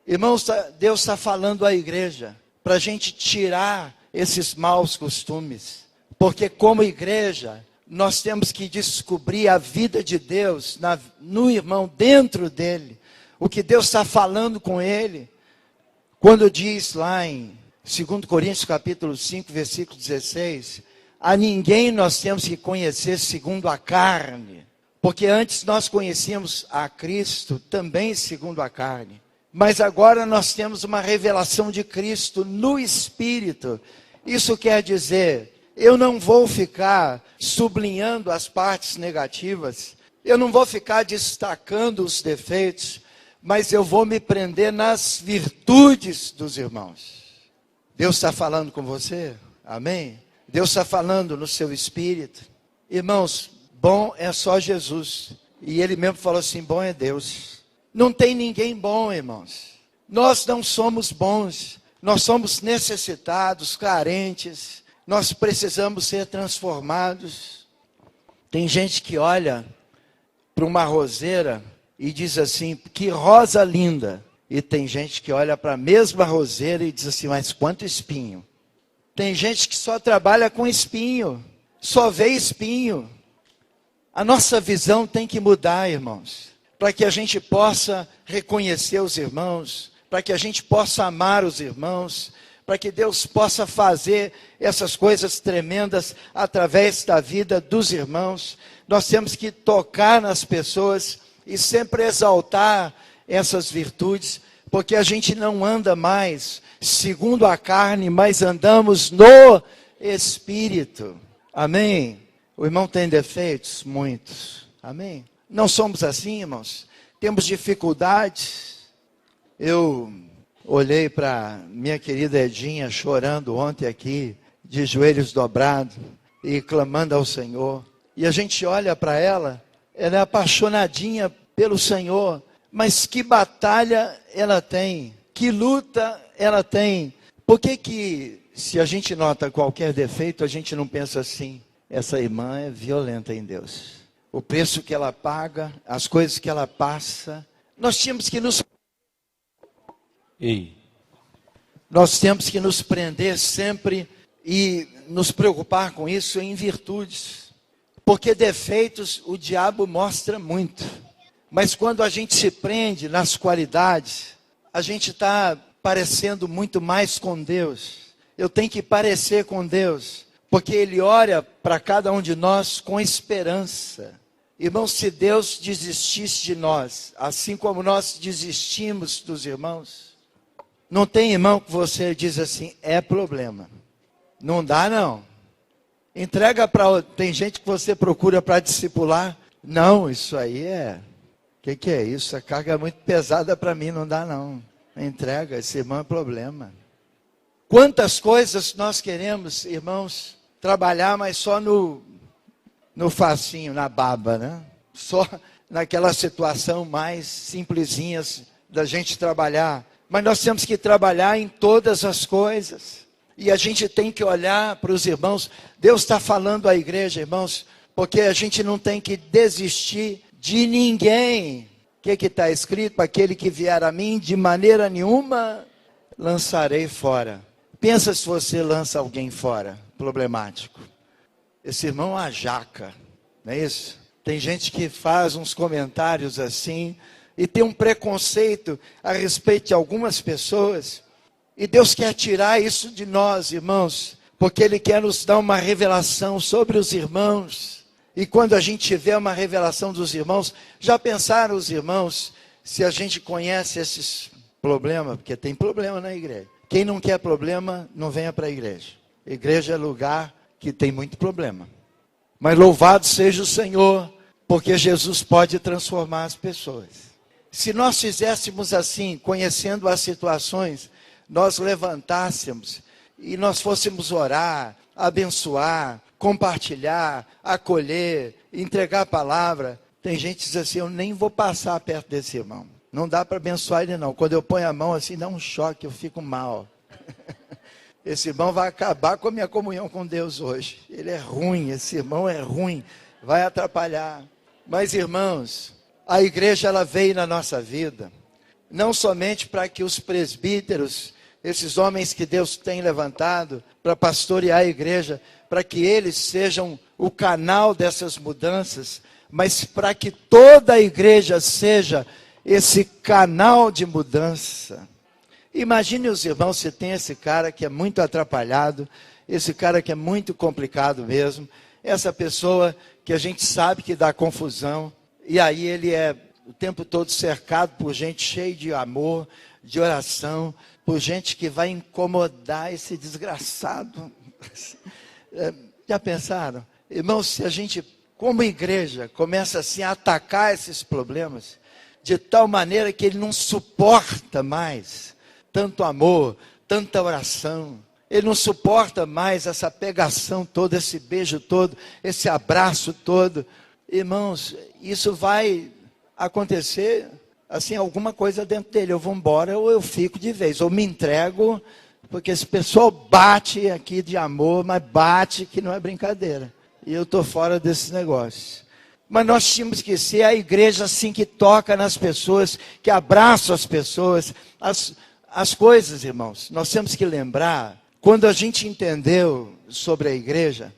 Irmãos, Deus está falando à igreja para a gente tirar esses maus costumes. Porque como igreja, nós temos que descobrir a vida de Deus no irmão, dentro dele. O que Deus está falando com ele. Quando diz lá em 2 Coríntios capítulo 5, versículo 16, a ninguém nós temos que conhecer segundo a carne. Porque antes nós conhecíamos a Cristo também segundo a carne. Mas agora nós temos uma revelação de Cristo no Espírito. Isso quer dizer, eu não vou ficar sublinhando as partes negativas, eu não vou ficar destacando os defeitos, mas eu vou me prender nas virtudes dos irmãos. Deus está falando com você? Amém? Deus está falando no seu espírito. Irmãos, bom é só Jesus. E ele mesmo falou assim, bom é Deus. Não tem ninguém bom, irmãos. Nós não somos bons. Nós somos necessitados, carentes. Nós precisamos ser transformados. Tem gente que olha para uma roseira e diz assim, que rosa linda. E tem gente que olha para a mesma roseira e diz assim, mas quanto espinho. Tem gente que só trabalha com espinho, só vê espinho. A nossa visão tem que mudar, irmãos, para que a gente possa reconhecer os irmãos, para que a gente possa amar os irmãos, para que Deus possa fazer essas coisas tremendas através da vida dos irmãos. Nós temos que tocar nas pessoas e sempre exaltar essas virtudes, porque a gente não anda mais segundo a carne, mas andamos no Espírito. Amém? O irmão tem defeitos? Muitos. Amém? Não somos assim, irmãos? Temos dificuldades? Eu olhei para minha querida Edinha chorando ontem aqui, de joelhos dobrados e clamando ao Senhor. E a gente olha para ela, ela é apaixonadinha pelo Senhor, mas que batalha ela tem, que luta ela tem. Por que se a gente nota qualquer defeito, a gente não pensa assim, essa irmã é violenta em Deus. O preço que ela paga, as coisas que ela passa, nós temos que nos prender sempre e nos preocupar com isso em virtudes. Porque defeitos o diabo mostra muito. Mas quando a gente se prende nas qualidades, a gente está parecendo muito mais com Deus. Eu tenho que parecer com Deus, porque Ele olha para cada um de nós com esperança. Irmãos, se Deus desistisse de nós, assim como nós desistimos dos irmãos, não tem irmão que você diz assim, é problema. Não dá não. Entrega para... Tem gente que você procura para discipular. Não, isso aí é... O que é isso? A carga é muito pesada para mim, não dá não. Entrega, esse irmão é problema. Quantas coisas nós queremos, irmãos, trabalhar, mas só no facinho, na baba, né? Só naquela situação mais simplesinha da gente trabalhar. Mas nós temos que trabalhar em todas as coisas. E a gente tem que olhar para os irmãos. Deus está falando à igreja, irmãos, porque a gente não tem que desistir de ninguém. O que está escrito? Aquele que vier a mim, de maneira nenhuma lançarei fora. Pensa se você lança alguém fora, problemático. Esse irmão é uma jaca, não é isso? Tem gente que faz uns comentários assim, e tem um preconceito a respeito de algumas pessoas. E Deus quer tirar isso de nós, irmãos, porque Ele quer nos dar uma revelação sobre os irmãos. E quando a gente tiver uma revelação dos irmãos, já pensaram os irmãos, se a gente conhece esses problemas, porque tem problema na igreja. Quem não quer problema, não venha para a igreja. Igreja é lugar que tem muito problema. Mas louvado seja o Senhor, porque Jesus pode transformar as pessoas. Se nós fizéssemos assim, conhecendo as situações, nós levantássemos e nós fôssemos orar, abençoar, compartilhar, acolher, entregar a palavra. Tem gente que diz assim, eu nem vou passar perto desse irmão. Não dá para abençoar ele não. Quando eu ponho a mão assim, dá um choque, eu fico mal. Esse irmão vai acabar com a minha comunhão com Deus hoje. Ele é ruim, esse irmão é ruim, vai atrapalhar. Mas irmãos, a igreja ela veio na nossa vida, não somente para que os presbíteros, esses homens que Deus tem levantado para pastorear a igreja, para que eles sejam o canal dessas mudanças, mas para que toda a igreja seja esse canal de mudança. Imagine os irmãos, se tem esse cara que é muito atrapalhado, esse cara que é muito complicado mesmo, essa pessoa que a gente sabe que dá confusão, e aí ele é o tempo todo cercado por gente cheia de amor, de oração, por gente que vai incomodar esse desgraçado. Já pensaram? Irmãos, se a gente, como igreja, começa assim a atacar esses problemas, de tal maneira que ele não suporta mais tanto amor, tanta oração, ele não suporta mais essa pegação toda, esse beijo todo, esse abraço todo. Irmãos, isso vai acontecer, assim, alguma coisa dentro dele. Eu vou embora ou eu fico de vez, ou me entrego, porque esse pessoal bate aqui de amor, mas bate que não é brincadeira. E eu estou fora desse negócio. Mas nós tínhamos que ser a igreja assim que toca nas pessoas, que abraça as pessoas, as coisas, irmãos. Nós temos que lembrar, quando a gente entendeu sobre a igreja,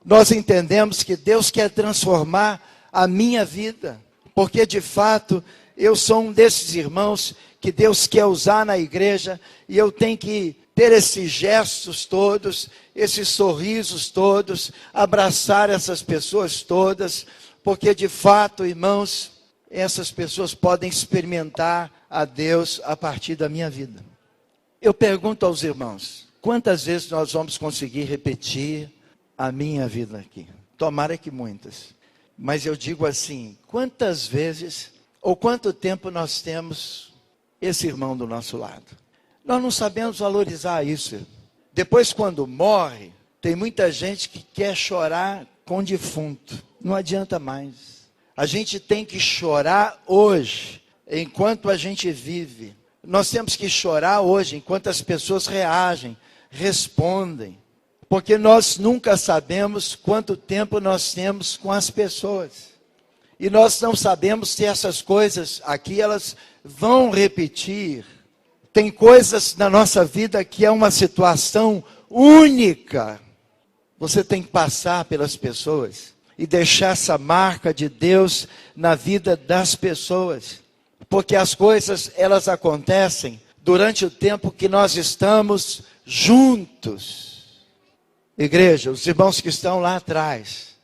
nós entendemos que Deus quer transformar a minha vida, porque de fato eu sou um desses irmãos que Deus quer usar na igreja, e eu tenho que ter esses gestos todos, esses sorrisos todos, abraçar essas pessoas todas, porque de fato, irmãos, essas pessoas podem experimentar a Deus a partir da minha vida. Eu pergunto aos irmãos, quantas vezes nós vamos conseguir repetir a minha vida aqui? Tomara que muitas. Mas eu digo assim, quantas vezes ou quanto tempo nós temos esse irmão do nosso lado? Nós não sabemos valorizar isso. Depois, quando morre, tem muita gente que quer chorar com defunto. Não adianta mais. A gente tem que chorar hoje, enquanto a gente vive. Nós temos que chorar hoje, enquanto as pessoas reagem, respondem. Porque nós nunca sabemos quanto tempo nós temos com as pessoas. E nós não sabemos se essas coisas aqui, elas vão repetir. Tem coisas na nossa vida que é uma situação única. Você tem que passar pelas pessoas. e deixar essa marca de Deus na vida das pessoas. Porque as coisas, elas acontecem durante o tempo que nós estamos juntos. Igreja, os irmãos que estão lá atrás,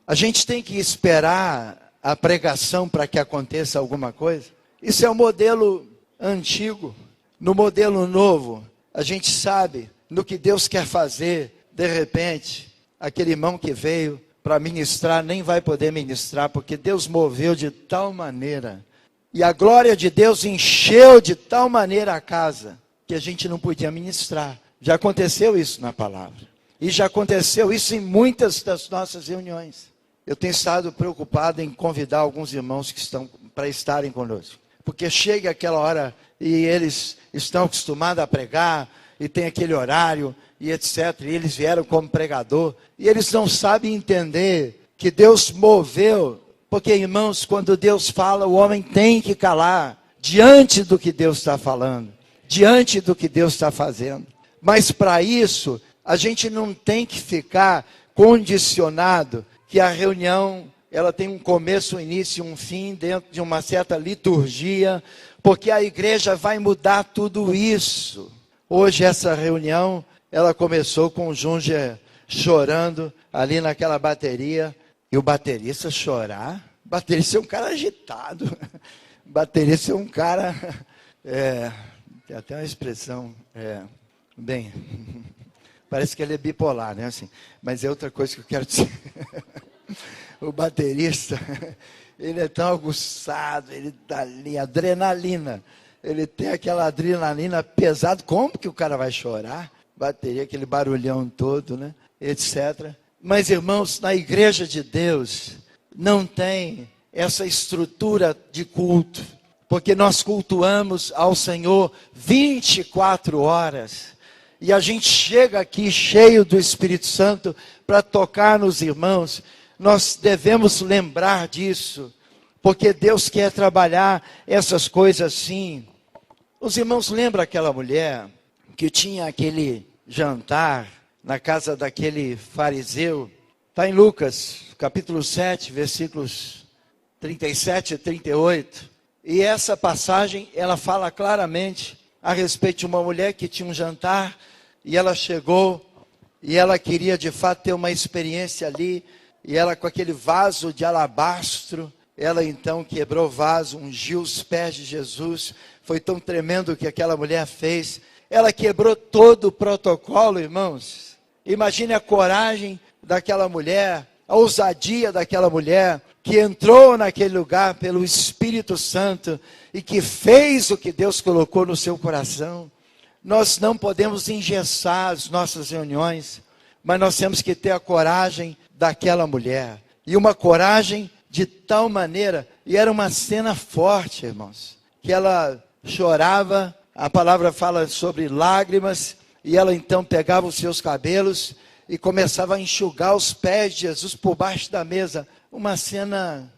a gente tem que esperar a pregação para que aconteça alguma coisa? Isso é um modelo antigo. No modelo novo, a gente sabe no que Deus quer fazer. De repente, aquele irmão que veio para ministrar nem vai poder ministrar, porque Deus moveu de tal maneira, e a glória de Deus encheu de tal maneira a casa, que a gente não podia ministrar. Já aconteceu isso na palavra, e já aconteceu isso em muitas das nossas reuniões. Eu tenho estado preocupado em convidar alguns irmãos que estão para estarem conosco, porque chega aquela hora e eles estão acostumados a pregar, e tem aquele horário, e etc. E eles vieram como pregador, e eles não sabem entender que Deus moveu. Porque, irmãos, quando Deus fala, o homem tem que calar diante do que Deus está falando, diante do que Deus está fazendo. Mas para isso, a gente não tem que ficar condicionado que a reunião, ela tem um começo, um início e um fim dentro de uma certa liturgia, porque a igreja vai mudar tudo isso. Hoje essa reunião, ela começou com o Júnior chorando ali naquela bateria. E o baterista chorar? O baterista é um cara agitado. O baterista é um cara... tem até uma expressão... bem, parece que ele é bipolar, né? Assim, mas é outra coisa que eu quero dizer. O baterista, ele é tão aguçado, ele dá ali, adrenalina. Ele tem aquela adrenalina pesada. Como que o cara vai chorar? Bateria, aquele barulhão todo, né? Etc. Mas, irmãos, na igreja de Deus, não tem essa estrutura de culto. Porque nós cultuamos ao Senhor 24 horas. E a gente chega aqui cheio do Espírito Santo para tocar nos irmãos. Nós devemos lembrar disso. Porque Deus quer trabalhar essas coisas assim. Os irmãos lembram aquela mulher que tinha aquele jantar na casa daquele fariseu? Está em Lucas, capítulo 7, versículos 37 e 38. E essa passagem, ela fala claramente a respeito de uma mulher que tinha um jantar, e ela chegou, e ela queria de fato ter uma experiência ali, e ela com aquele vaso de alabastro, ela então quebrou o vaso, ungiu os pés de Jesus. Foi tão tremendo o que aquela mulher fez. Ela quebrou todo o protocolo, irmãos. Imagine a coragem daquela mulher, a ousadia daquela mulher, que entrou naquele lugar pelo Espírito Santo, e que fez o que Deus colocou no seu coração. Nós não podemos engessar as nossas reuniões, mas nós temos que ter a coragem daquela mulher. E uma coragem de tal maneira, e era uma cena forte, irmãos, que ela chorava, a palavra fala sobre lágrimas, e ela então pegava os seus cabelos e começava a enxugar os pés de Jesus por baixo da mesa. Uma cena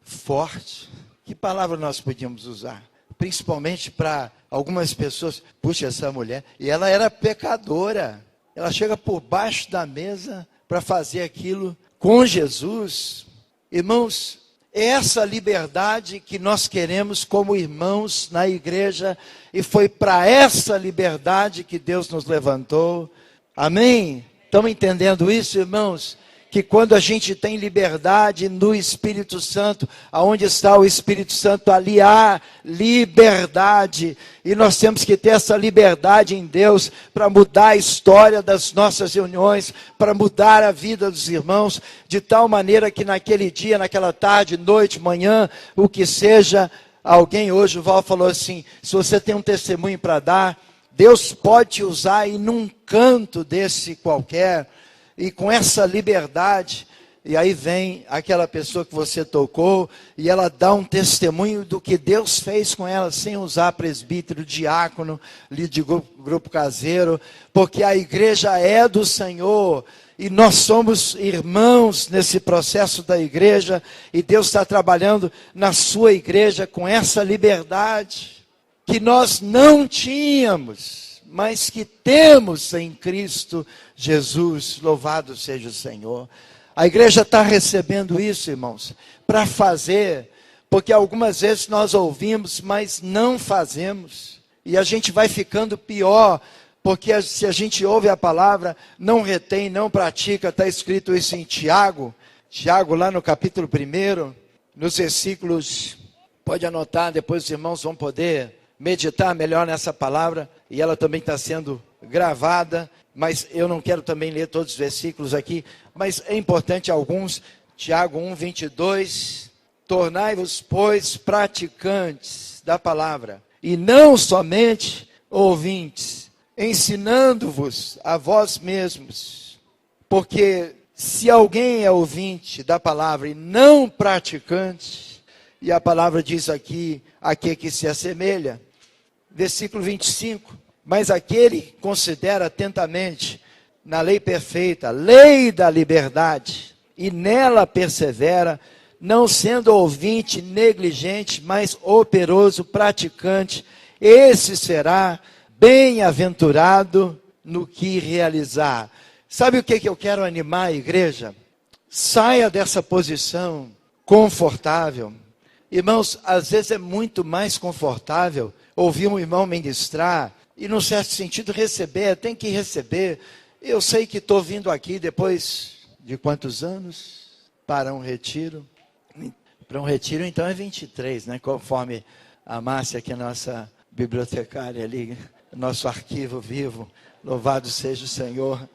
forte. Que palavra nós podíamos usar? Principalmente para algumas pessoas. Puxa, essa mulher, e ela era pecadora. Ela chega por baixo da mesa para fazer aquilo com Jesus. Irmãos, é essa liberdade que nós queremos como irmãos na igreja, e foi para essa liberdade que Deus nos levantou. Amém? Estão entendendo isso, irmãos? Que quando a gente tem liberdade no Espírito Santo, aonde está o Espírito Santo, ali há liberdade. E nós temos que ter essa liberdade em Deus para mudar a história das nossas reuniões, para mudar a vida dos irmãos, de tal maneira que naquele dia, naquela tarde, noite, manhã, o que seja, alguém hoje, o Val falou assim, se você tem um testemunho para dar, Deus pode te usar em um canto desse qualquer, e com essa liberdade, e aí vem aquela pessoa que você tocou, e ela dá um testemunho do que Deus fez com ela, sem usar presbítero, diácono, líder de grupo caseiro, porque a igreja é do Senhor, e nós somos irmãos nesse processo da igreja, e Deus está trabalhando na sua igreja com essa liberdade, que nós não tínhamos, mas que temos em Cristo Jesus. Louvado seja o Senhor. A igreja está recebendo isso, irmãos, para fazer, porque algumas vezes nós ouvimos, mas não fazemos. E a gente vai ficando pior, porque se a gente ouve a palavra, não retém, não pratica. Está escrito isso em Tiago, lá no capítulo 1, nos versículos, pode anotar, depois os irmãos vão poder meditar melhor nessa palavra, e ela também está sendo gravada, mas eu não quero também ler todos os versículos aqui, mas é importante alguns. Tiago 1:22, tornai-vos, pois, praticantes da palavra, e não somente ouvintes, ensinando-vos a vós mesmos, porque se alguém é ouvinte da palavra e não praticante, e a palavra diz aqui, aquele que se assemelha, versículo 25, mas aquele que considera atentamente na lei perfeita, lei da liberdade, e nela persevera, não sendo ouvinte negligente, mas operoso, praticante, esse será bem-aventurado no que realizar. Sabe o que eu quero animar a igreja? Saia dessa posição confortável. Irmãos, às vezes é muito mais confortável ouvir um irmão ministrar e, num certo sentido, receber. Tem que receber. Eu sei que estou vindo aqui depois de quantos anos? Para um retiro. Para um retiro, então, é 23, né? Conforme a Márcia, que é nossa bibliotecária ali, nosso arquivo vivo. Louvado seja o Senhor.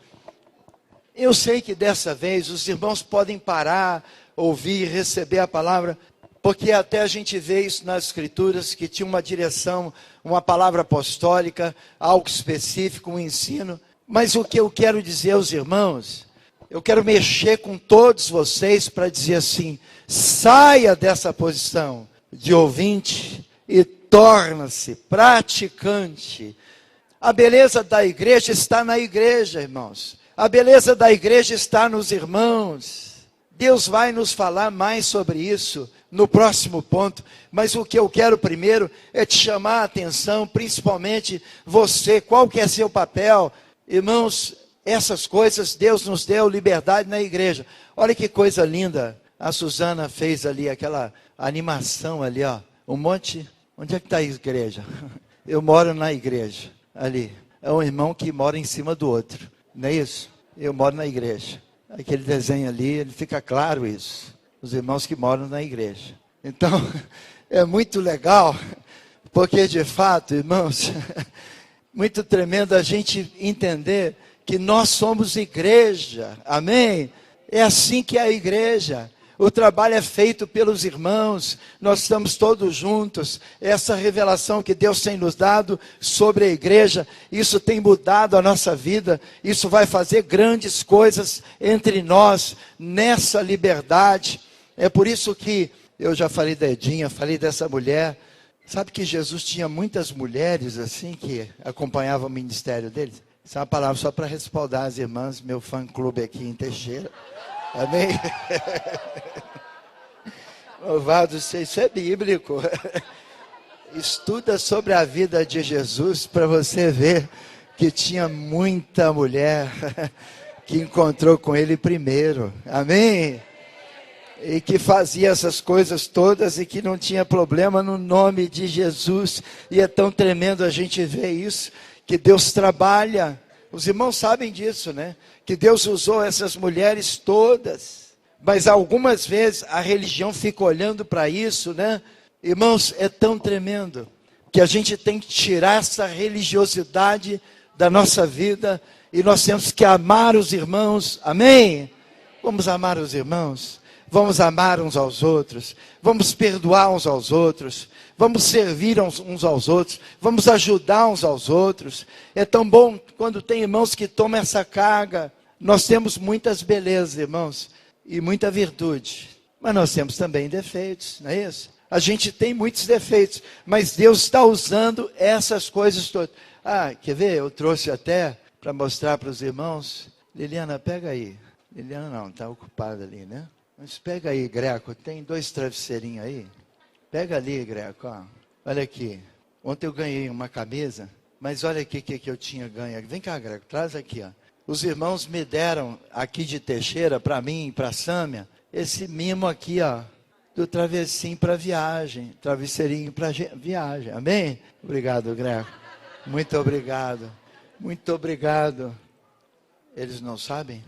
Eu sei que dessa vez os irmãos podem parar, ouvir, receber a palavra, porque até a gente vê isso nas Escrituras, que tinha uma direção, uma palavra apostólica, algo específico, um ensino. Mas o que eu quero dizer aos irmãos, eu quero mexer com todos vocês para dizer assim, saia dessa posição de ouvinte e torna-se praticante. A beleza da igreja está na igreja, irmãos. A beleza da igreja está nos irmãos. Deus vai nos falar mais sobre isso no próximo ponto, mas o que eu quero primeiro é te chamar a atenção, principalmente você, qual que é seu papel? Irmãos, essas coisas Deus nos deu liberdade na igreja. Olha que coisa linda, a Suzana fez ali aquela animação ali, ó, um monte, onde é que está a igreja? Eu moro na igreja, ali, é um irmão que mora em cima do outro, não é isso? Eu moro na igreja. Aquele desenho ali, ele fica claro isso. Os irmãos que moram na igreja. Então, é muito legal, porque de fato, irmãos, muito tremendo a gente entender que nós somos igreja. Amém? É assim que é a igreja. O trabalho é feito pelos irmãos, nós estamos todos juntos. Essa revelação que Deus tem nos dado sobre a igreja, isso tem mudado a nossa vida, isso vai fazer grandes coisas entre nós, nessa liberdade. É por isso que eu já falei da Edinha, falei dessa mulher. Sabe que Jesus tinha muitas mulheres assim que acompanhavam o ministério dele? Isso é uma palavra só para respaldar as irmãs, meu fã-clube aqui em Teixeira. Amém? Louvado seja, isso é bíblico. Estuda sobre a vida de Jesus para você ver que tinha muita mulher que encontrou com ele primeiro. Amém? E que fazia essas coisas todas e que não tinha problema no nome de Jesus. E é tão tremendo a gente ver isso, que Deus trabalha. Os irmãos sabem disso, né? Que Deus usou essas mulheres todas. Mas algumas vezes a religião fica olhando para isso, né? Irmãos, é tão tremendo que a gente tem que tirar essa religiosidade da nossa vida e nós temos que amar os irmãos. Amém? Vamos amar os irmãos. Vamos amar uns aos outros, vamos perdoar uns aos outros, vamos servir uns aos outros, vamos ajudar uns aos outros. É tão bom quando tem irmãos que tomam essa carga. Nós temos muitas belezas, irmãos, e muita virtude, mas nós temos também defeitos, não é isso? A gente tem muitos defeitos, mas Deus está usando essas coisas todas. Ah, quer ver? Eu trouxe até para mostrar para os irmãos. Liliana, pega aí. Liliana não, está ocupada ali, né? Mas pega aí, Greco, tem 2 travesseirinhos aí. Pega ali, Greco, ó. Olha aqui. Ontem eu ganhei uma camisa, mas olha aqui o que eu tinha ganho. Vem cá, Greco, traz aqui, ó. os irmãos me deram aqui de Teixeira, para mim, para a Sâmia, esse mimo aqui, ó, do travessinho para viagem, travesseirinho para viagem, amém? Obrigado, Greco, muito obrigado, muito obrigado. Eles não sabem?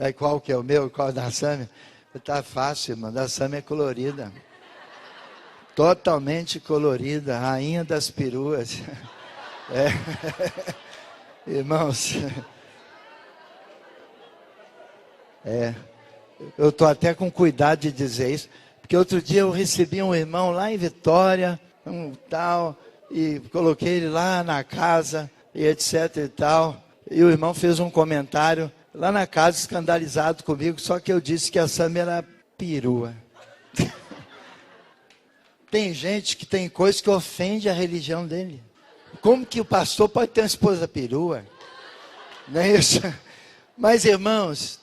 Aí qual que é o meu, qual é da Sâmia? Tá fácil, irmão, da Sâmia é colorida, totalmente colorida, rainha das peruas, irmãos, eu estou até com cuidado de dizer isso, porque outro dia eu recebi um irmão lá em Vitória, e coloquei ele lá na casa, e etc e tal, e o irmão fez um comentário lá na casa, escandalizado comigo, só que eu disse que a Sâmia era perua. Tem gente que tem coisa que ofende a religião dele. Como que o pastor pode ter uma esposa perua? Não é isso? Mas, irmãos,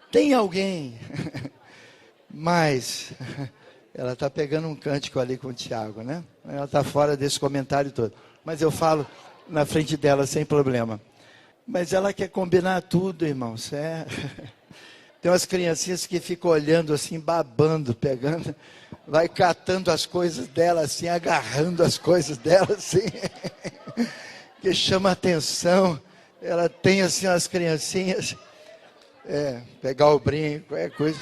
tem alguém, mas ela está pegando um cântico ali com o Tiago, né? Ela está fora desse comentário todo. Mas eu falo na frente dela sem problema. Mas ela quer combinar tudo, irmãos. Tem umas criancinhas que ficam olhando assim, babando, pegando, vai catando as coisas dela assim, agarrando as coisas dela assim, que chama atenção. Ela tem assim umas criancinhas, pegar o brinco, coisa.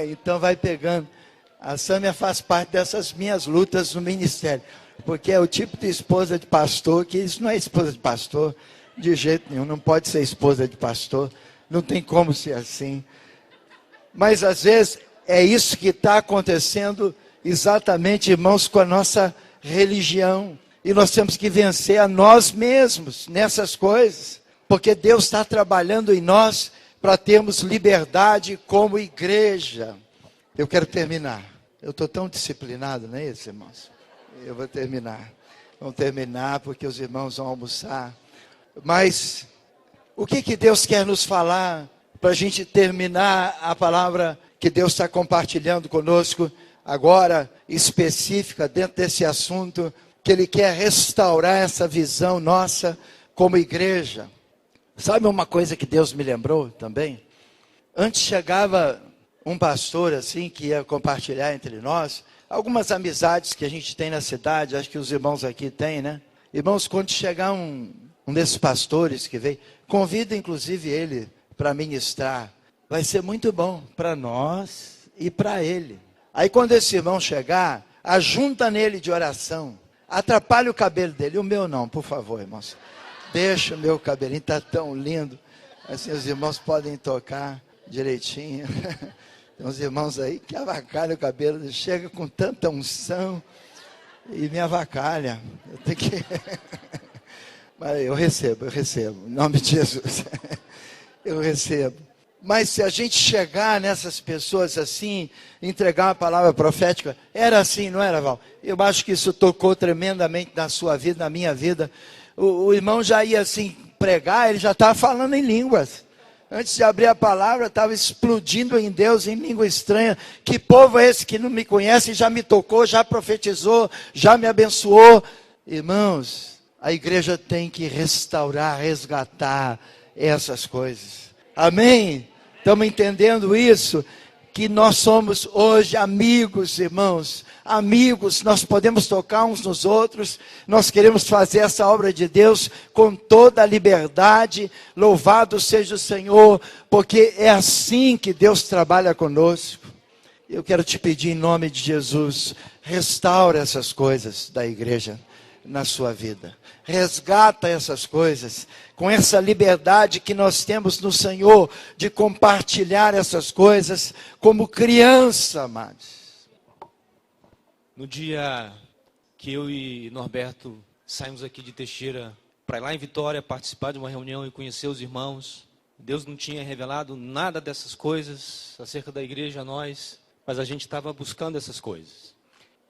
Então vai pegando. A Sâmia faz parte dessas minhas lutas no ministério, porque é o tipo de esposa de pastor, que isso não é esposa de pastor, de jeito nenhum, não pode ser esposa de pastor, não tem como ser assim. Mas às vezes é isso que está acontecendo exatamente, irmãos, com a nossa religião. E nós temos que vencer a nós mesmos nessas coisas, porque Deus está trabalhando em nós para termos liberdade como igreja. Eu quero terminar. Eu estou tão disciplinado, não é isso, irmãos? Eu vou terminar. Vamos terminar porque os irmãos vão almoçar. Mas o que Deus quer nos falar para a gente terminar a palavra que Deus está compartilhando conosco agora, específica dentro desse assunto, que Ele quer restaurar essa visão nossa como igreja. Sabe uma coisa que Deus me lembrou também? Antes chegava um pastor assim, que ia compartilhar entre nós, algumas amizades que a gente tem na cidade, acho que os irmãos aqui têm, né? Irmãos, quando chegar um desses pastores que veio, convida inclusive ele para ministrar, vai ser muito bom para nós e para ele. Aí quando esse irmão chegar, ajunta nele de oração, atrapalha o cabelo dele, o meu não, por favor, irmãos, deixa o meu cabelinho, está tão lindo, assim os irmãos podem tocar direitinho. Tem uns irmãos aí que avacalham o cabelo, chega com tanta unção e me avacalha. Eu tenho que... Mas eu recebo, em nome de Jesus. Eu recebo. Mas se a gente chegar nessas pessoas assim, entregar uma palavra profética, era assim, não era, Val? Eu acho que isso tocou tremendamente na sua vida, na minha vida. O irmão já ia assim pregar, ele já estava falando em línguas. Antes de abrir a palavra, estava explodindo em Deus, em língua estranha. Que povo é esse que não me conhece, já me tocou, já profetizou, já me abençoou? Irmãos, a igreja tem que restaurar, resgatar essas coisas. Amém? Estamos entendendo isso? Que nós somos hoje amigos, irmãos. Amigos, nós podemos tocar uns nos outros. Nós queremos fazer essa obra de Deus com toda a liberdade. Louvado seja o Senhor, porque é assim que Deus trabalha conosco. Eu quero te pedir em nome de Jesus, restaura essas coisas da igreja na sua vida. Resgata essas coisas com essa liberdade que nós temos no Senhor de compartilhar essas coisas como criança, amados. No dia que eu e Norberto saímos aqui de Teixeira para ir lá em Vitória participar de uma reunião e conhecer os irmãos, Deus não tinha revelado nada dessas coisas acerca da igreja a nós, mas a gente estava buscando essas coisas.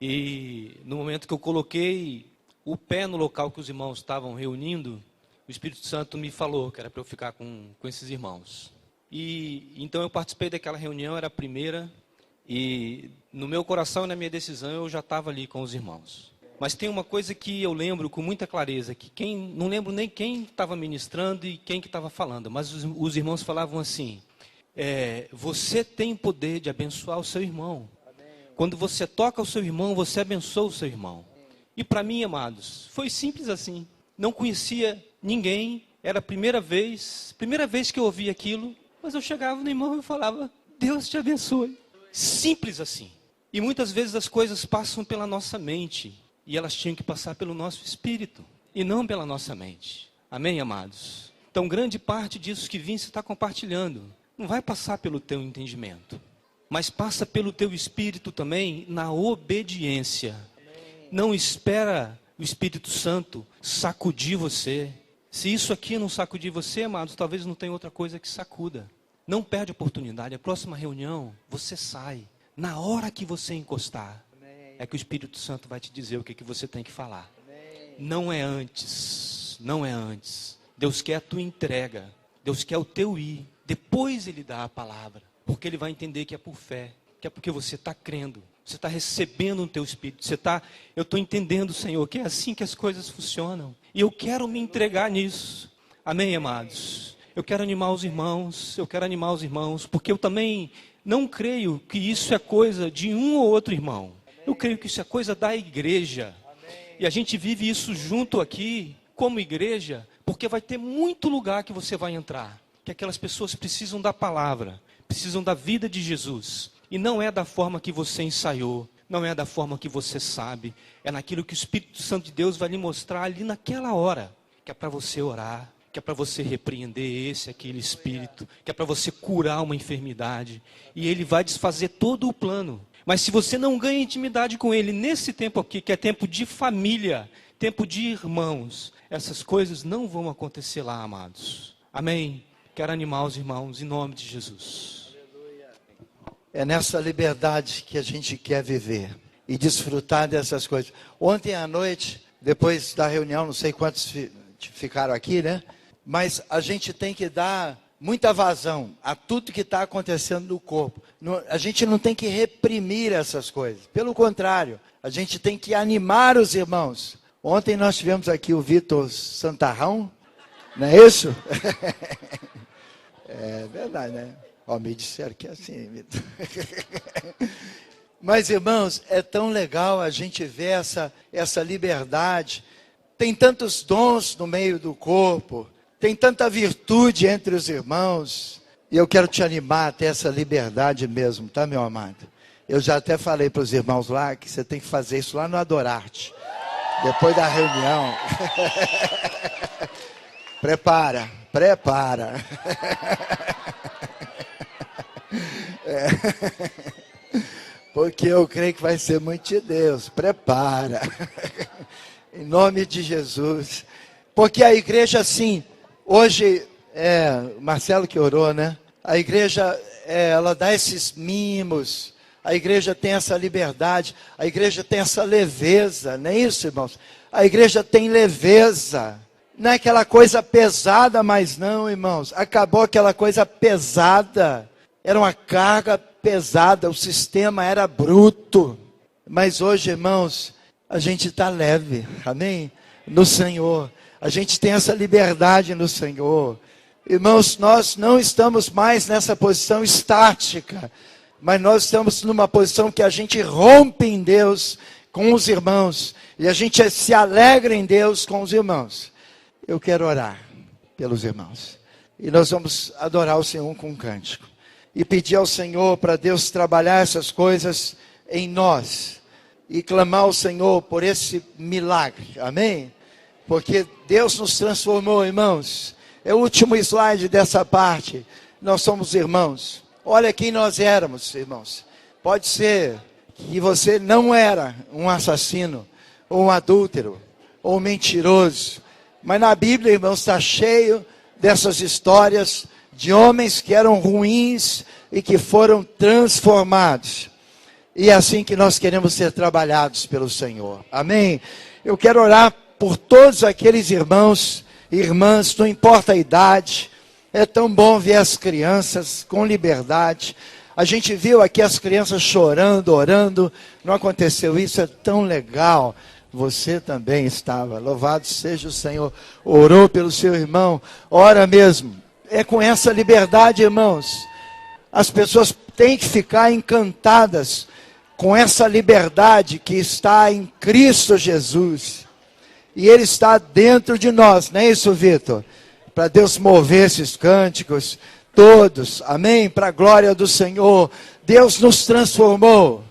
E no momento que eu coloquei o pé no local que os irmãos estavam reunindo, o Espírito Santo me falou que era para eu ficar com esses irmãos. E então eu participei daquela reunião, era a primeira, e no meu coração e na minha decisão eu já estava ali com os irmãos. Mas tem uma coisa que eu lembro com muita clareza, que não lembro nem quem estava ministrando e quem que estava falando, mas os irmãos falavam assim, você tem o poder de abençoar o seu irmão. Quando você toca o seu irmão, você abençoa o seu irmão. E para mim, amados, foi simples assim. Não conhecia ninguém, era a primeira vez que eu ouvi aquilo, mas eu chegava no irmão e falava, Deus te abençoe. Simples assim. E muitas vezes as coisas passam pela nossa mente, e elas tinham que passar pelo nosso espírito, e não pela nossa mente. Amém, amados? Então, grande parte disso que Vince está compartilhando, não vai passar pelo teu entendimento, mas passa pelo teu espírito também, na obediência. Não espera o Espírito Santo sacudir você. Se isso aqui não sacudir você, amados, talvez não tenha outra coisa que sacuda. Não perde a oportunidade. A próxima reunião, você sai. Na hora que você encostar, é que o Espírito Santo vai te dizer o que você tem que falar. Não é antes. Não é antes. Deus quer a tua entrega. Deus quer o teu ir. Depois Ele dá a palavra. Porque Ele vai entender que é por fé. Que é porque você está crendo. Você está recebendo no teu espírito. Eu estou entendendo, Senhor, que é assim que as coisas funcionam. E eu quero me entregar nisso. Amém, amados? Eu quero animar os irmãos. Porque eu também não creio que isso é coisa de um ou outro irmão. Eu creio que isso é coisa da igreja. E a gente vive isso junto aqui, como igreja, porque vai ter muito lugar que você vai entrar. Que aquelas pessoas precisam da palavra, precisam da vida de Jesus. E não é da forma que você ensaiou, não é da forma que você sabe, é naquilo que o Espírito Santo de Deus vai lhe mostrar ali naquela hora, que é para você orar, que é para você repreender aquele espírito, que é para você curar uma enfermidade, e Ele vai desfazer todo o plano. Mas se você não ganha intimidade com Ele nesse tempo aqui, que é tempo de família, tempo de irmãos, essas coisas não vão acontecer lá, amados. Amém? Quero animar os irmãos em nome de Jesus. É nessa liberdade que a gente quer viver e desfrutar dessas coisas. Ontem à noite, depois da reunião, não sei quantos ficaram aqui, né? Mas a gente tem que dar muita vazão a tudo que está acontecendo no corpo. A gente não tem que reprimir essas coisas. Pelo contrário, a gente tem que animar os irmãos. Ontem nós tivemos aqui o Vitor Santarrão, não é isso? É verdade, né? Ó, me disseram que é assim, Vitor. Mas, irmãos, é tão legal a gente ver essa liberdade. Tem tantos dons no meio do corpo, tem tanta virtude entre os irmãos. E eu quero te animar a ter essa liberdade mesmo, tá, meu amado? Eu já até falei para os irmãos lá que você tem que fazer isso lá no Adorarte. Depois da reunião. Prepara. Porque eu creio que vai ser muito de Deus. Prepara. Em nome de Jesus. Porque a igreja, assim, hoje, Marcelo que orou, né? A igreja, ela dá esses mimos. A igreja tem essa liberdade. A igreja tem essa leveza. Não é isso, irmãos? A igreja tem leveza. Não é aquela coisa pesada, mas não, irmãos. Acabou aquela coisa pesada. Era uma carga pesada, o sistema era bruto. Mas hoje, irmãos, a gente está leve, amém? No Senhor. A gente tem essa liberdade no Senhor. Irmãos, nós não estamos mais nessa posição estática, mas nós estamos numa posição que a gente rompe em Deus com os irmãos. E a gente se alegra em Deus com os irmãos. Eu quero orar pelos irmãos. E nós vamos adorar o Senhor com um cântico. E pedir ao Senhor para Deus trabalhar essas coisas em nós. E clamar ao Senhor por esse milagre. Amém? Porque Deus nos transformou, irmãos. É o último slide dessa parte. Nós somos irmãos. Olha quem nós éramos, irmãos. Pode ser que você não era um assassino, ou um adúltero, ou um mentiroso. Mas na Bíblia, irmãos, está cheio dessas histórias de homens que eram ruins e que foram transformados. E é assim que nós queremos ser trabalhados pelo Senhor. Amém? Eu quero orar por todos aqueles irmãos e irmãs, não importa a idade. É tão bom ver as crianças com liberdade. A gente viu aqui as crianças chorando, orando. Não aconteceu isso, é tão legal. você também estava. Louvado seja o Senhor. Orou pelo seu irmão, ora mesmo. É com essa liberdade, irmãos. As pessoas têm que ficar encantadas com essa liberdade que está em Cristo Jesus. E Ele está dentro de nós, não é isso, Vitor? Para Deus mover esses cânticos, todos, amém? Para a glória do Senhor. Deus nos transformou.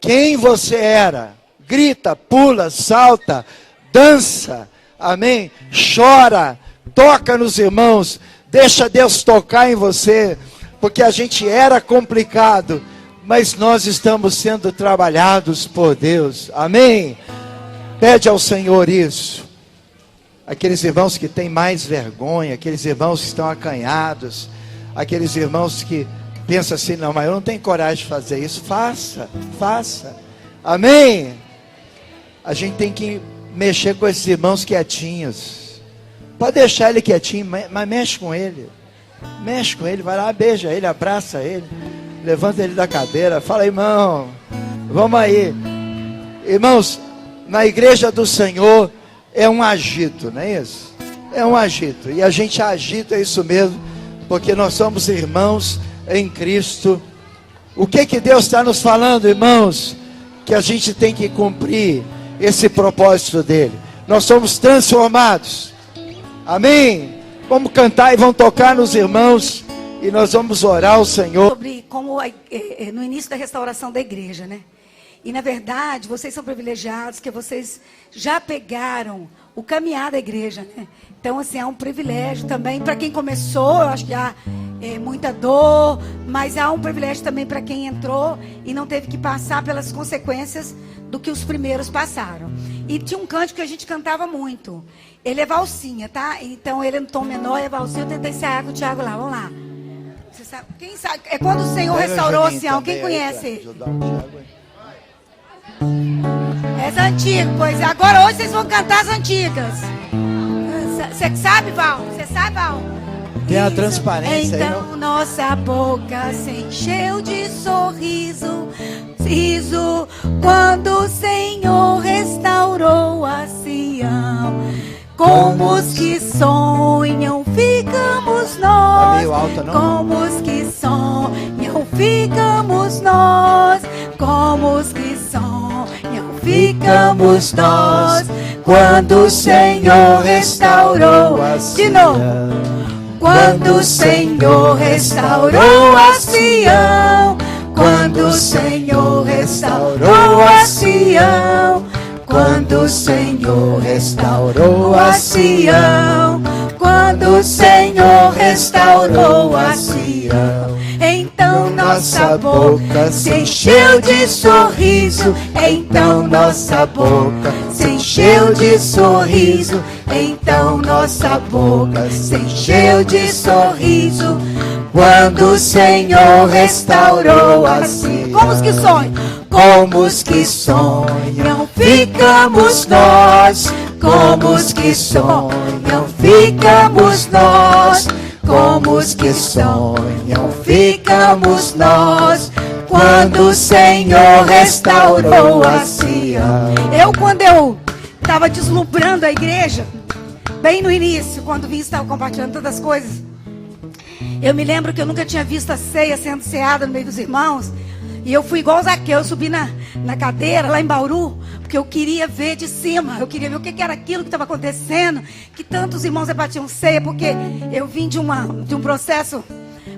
Quem você era? Grita, pula, salta, dança, amém? Chora, toca nos irmãos, deixa Deus tocar em você, porque a gente era complicado, mas nós estamos sendo trabalhados por Deus, amém? Pede ao Senhor isso. Aqueles irmãos que têm mais vergonha, aqueles irmãos que estão acanhados, aqueles irmãos que pensam assim, não, mas eu não tenho coragem de fazer isso. Faça, faça, amém? A gente tem que mexer com esses irmãos quietinhos. Pode deixar ele quietinho, mas mexe com ele. Mexe com ele, vai lá, beija ele, abraça ele, levanta ele da cadeira, fala, irmão, vamos aí. Irmãos, na igreja do Senhor é um agito, não é isso? É um agito, e a gente agita isso mesmo, porque nós somos irmãos em Cristo. O que Deus está nos falando, irmãos? Que a gente tem que cumprir esse propósito dele. Nós somos transformados, amém? Vamos cantar e vamos tocar nos irmãos, e nós vamos orar ao Senhor. Sobre como no início da restauração da igreja, né? E na verdade, vocês são privilegiados, que vocês já pegaram o caminhar da igreja, né? Então, assim, é um privilégio também para quem começou. Eu acho que há muita dor, mas há um privilégio também para quem entrou e não teve que passar pelas consequências do que os primeiros passaram. E tinha um cântico que a gente cantava muito. Ele é valsinha, tá? Então, ele é no tom menor, é valsinha. Eu tentei ensaiar com o Thiago lá, vamos lá. Você sabe, quem sabe? É quando o Senhor restaurou Sião. Quem conhece? Essa antiga, pois agora hoje vocês vão cantar as antigas. Você sabe, Val? Você sabe, Val? Tem a transparência. Então aí, nossa boca se encheu de sorriso, riso, quando o Senhor restaurou a Sião. Como os que sonham, ficamos nós. Tá meio alta, não? Como os que sonham, ficamos nós. Como os que sonham, ficamos nós. Quando o Senhor restaurou a Sião. De novo. Quando o Senhor restaurou a Sião. Quando o Senhor restaurou a Sião. Quando o Senhor restaurou a Sião. Quando o Senhor restaurou a Sião. Então nossa boca se encheu de sorriso. Então nossa boca se encheu de sorriso. Então nossa boca se encheu de sorriso. Quando o Senhor restaurou a Sião. Como os que sonham? Como os que sonham, ficamos nós. Como os que sonham, ficamos nós. Como os que sonham, ficamos nós. Quando o Senhor restaurou a Sião. Quando eu estava deslumbrando a igreja, bem no início, quando vim estava compartilhando todas as coisas, eu me lembro que eu nunca tinha visto a ceia sendo ceada no meio dos irmãos. E eu fui igual o Zaqueu, eu subi na cadeira lá em Bauru, porque eu queria ver de cima, eu queria ver o que era aquilo que estava acontecendo, que tantos irmãos repartiam ceia, porque eu vim de um processo,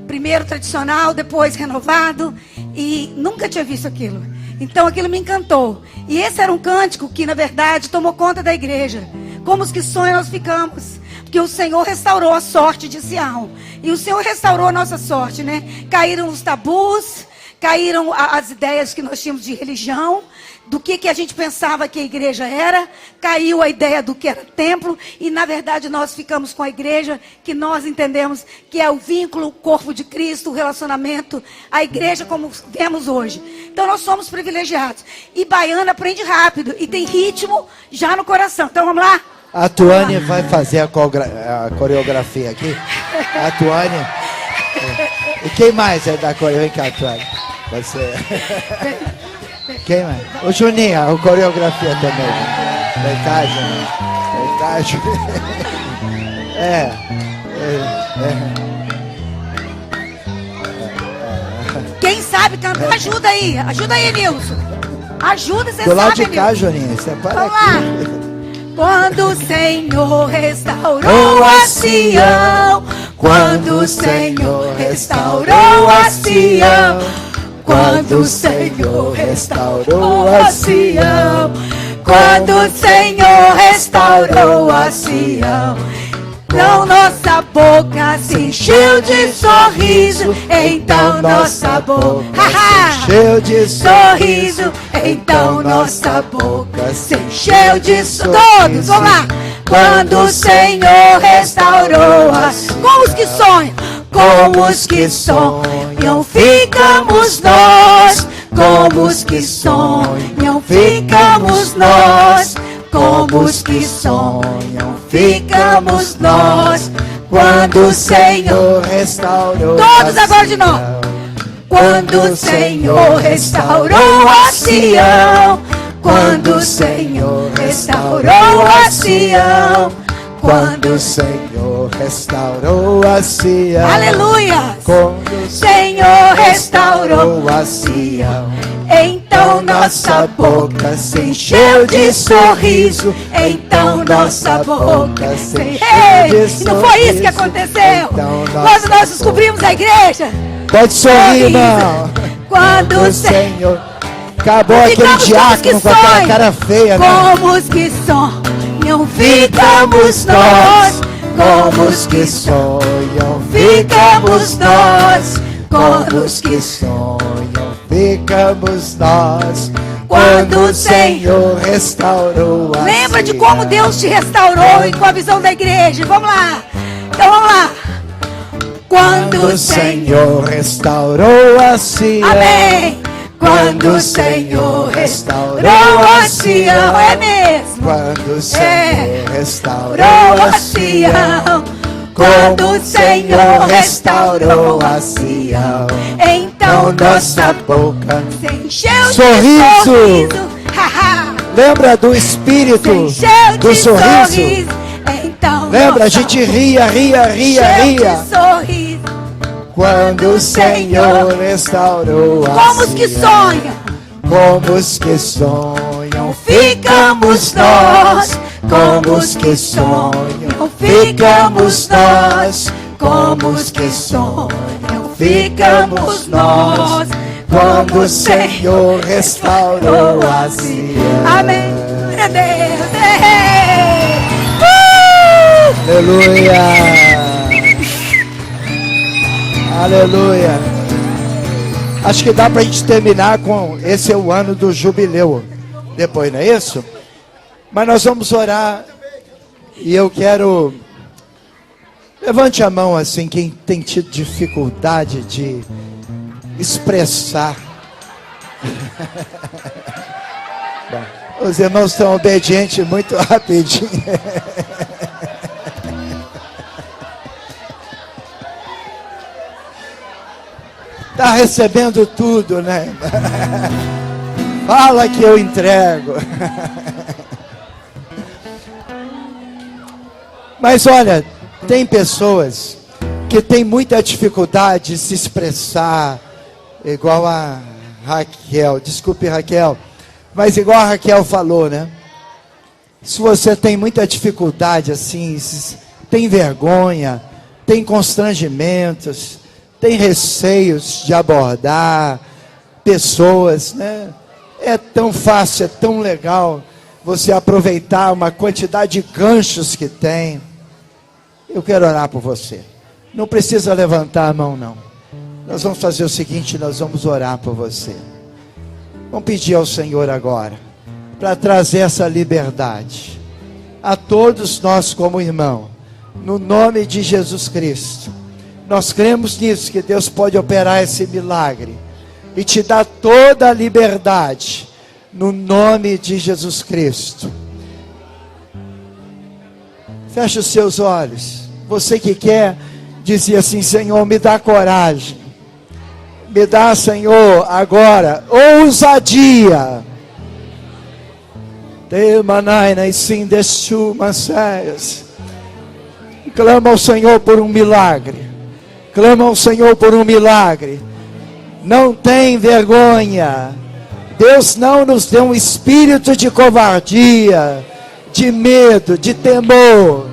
primeiro tradicional, depois renovado, e nunca tinha visto aquilo. Então aquilo me encantou. E esse era um cântico que, na verdade, tomou conta da igreja. Como os que sonham, nós ficamos. Porque o Senhor restaurou a sorte de Sião. E o Senhor restaurou a nossa sorte, né? Caíram os tabus, caíram as ideias que nós tínhamos de religião, do que a gente pensava que a igreja era, caiu a ideia do que era templo, e na verdade nós ficamos com a igreja, que nós entendemos que é o vínculo, o corpo de Cristo, o relacionamento, a igreja como vemos hoje. Então nós somos privilegiados. E baiana aprende rápido, e tem ritmo já no coração. Então vamos lá? A Tuane vai fazer a coreografia aqui. A Tuane. E quem mais é da coreografia? Vem cá, Tuane. Você. Quem mais? O Juninho, a coreografia também. Vem cá, Juninho. Vem cá, Juninho. Quem sabe cantar, ajuda aí. Ajuda aí, Nilson. Ajuda, você Do lado sabe, de cá, Nilson. Juninho. Você para Vamos aqui. lá. Quando o Senhor restaurou a Sião, quando o Senhor restaurou a Sião, quando o Senhor restaurou a Sião, quando o Senhor restaurou a Sião, então nossa boca se encheu de sorriso, então nossa boca se encheu de sorriso, então nossa boca se encheu de sorriso. Todos, vamos lá. Quando o Senhor restaurou as... Com os que sonham, com os que sonham, ficamos nós. Com os que sonham, ficamos nós. Como os que sonham, ficamos nós. Quando o Senhor restaurou. Todos agora de novo. Quando o Senhor restaurou a Sião, quando o Senhor restaurou a Sião, quando o Senhor restaurou a Sião. Aleluia! Quando o Senhor restaurou a Sião, então nossa boca se encheu de sorriso, então nossa boca se encheu de sorriso. E não foi isso que aconteceu quando nós descobrimos a igreja? Pode sorrir, irmão. Quando o Senhor... Acabou aquele diácono com aquela cara feia, né? Como os que sonham, ficamos nós. Como os que sonham, ficamos nós. Como os que sonham, ficamos nós. Quando o Senhor restaurou a Lembra de como Deus te restaurou e com a visão da igreja. Vamos lá. Então vamos lá. Quando o Senhor restaurou a Sião. Amém. Quando o Senhor restaurou a Sião, é mesmo. Quando o Senhor restaurou a Sião, quando o Senhor restaurou a Sião, então nossa boca se encheu de sorriso. Lembra do espírito do sorriso? Então lembra, a gente ria. Quando o Senhor restaurou a Como os que sonham, como os que sonham, ficamos nós. Como os que sonham, ficamos nós. Como os que sonham, ficamos nós. Quando o Senhor restaurou a Sião. Amém. Glória a Deus. Aleluia. Aleluia. Acho que dá pra gente terminar com esse é o ano do jubileu. Depois, não é isso? Mas nós vamos orar. E eu quero... Levante a mão assim, quem tem tido dificuldade de expressar. Bom, os irmãos estão obedientes muito rapidinho. Está recebendo tudo, né? Fala que eu entrego. Mas olha, tem pessoas que têm muita dificuldade de se expressar, igual a Raquel. Desculpe, Raquel, mas igual a Raquel falou, né? Se você tem muita dificuldade assim, tem vergonha, tem constrangimentos, tem receios de abordar pessoas, né? É tão fácil, é tão legal você aproveitar uma quantidade de ganchos que tem. Eu quero orar por você. Não precisa levantar a mão, não. Nós vamos fazer o seguinte, nós vamos orar por você. Vamos pedir ao Senhor agora, para trazer essa liberdade a todos nós como irmão, no nome de Jesus Cristo. Nós cremos nisso, que Deus pode operar esse milagre e te dar toda a liberdade, no nome de Jesus Cristo. Feche os seus olhos. Você que quer dizer assim, Senhor, me dá coragem Me dá, Senhor, agora ousadia. Clama ao Senhor por um milagre. Clama ao Senhor por um milagre. Não tem vergonha. Deus não nos deu um espírito de covardia, de medo, de temor.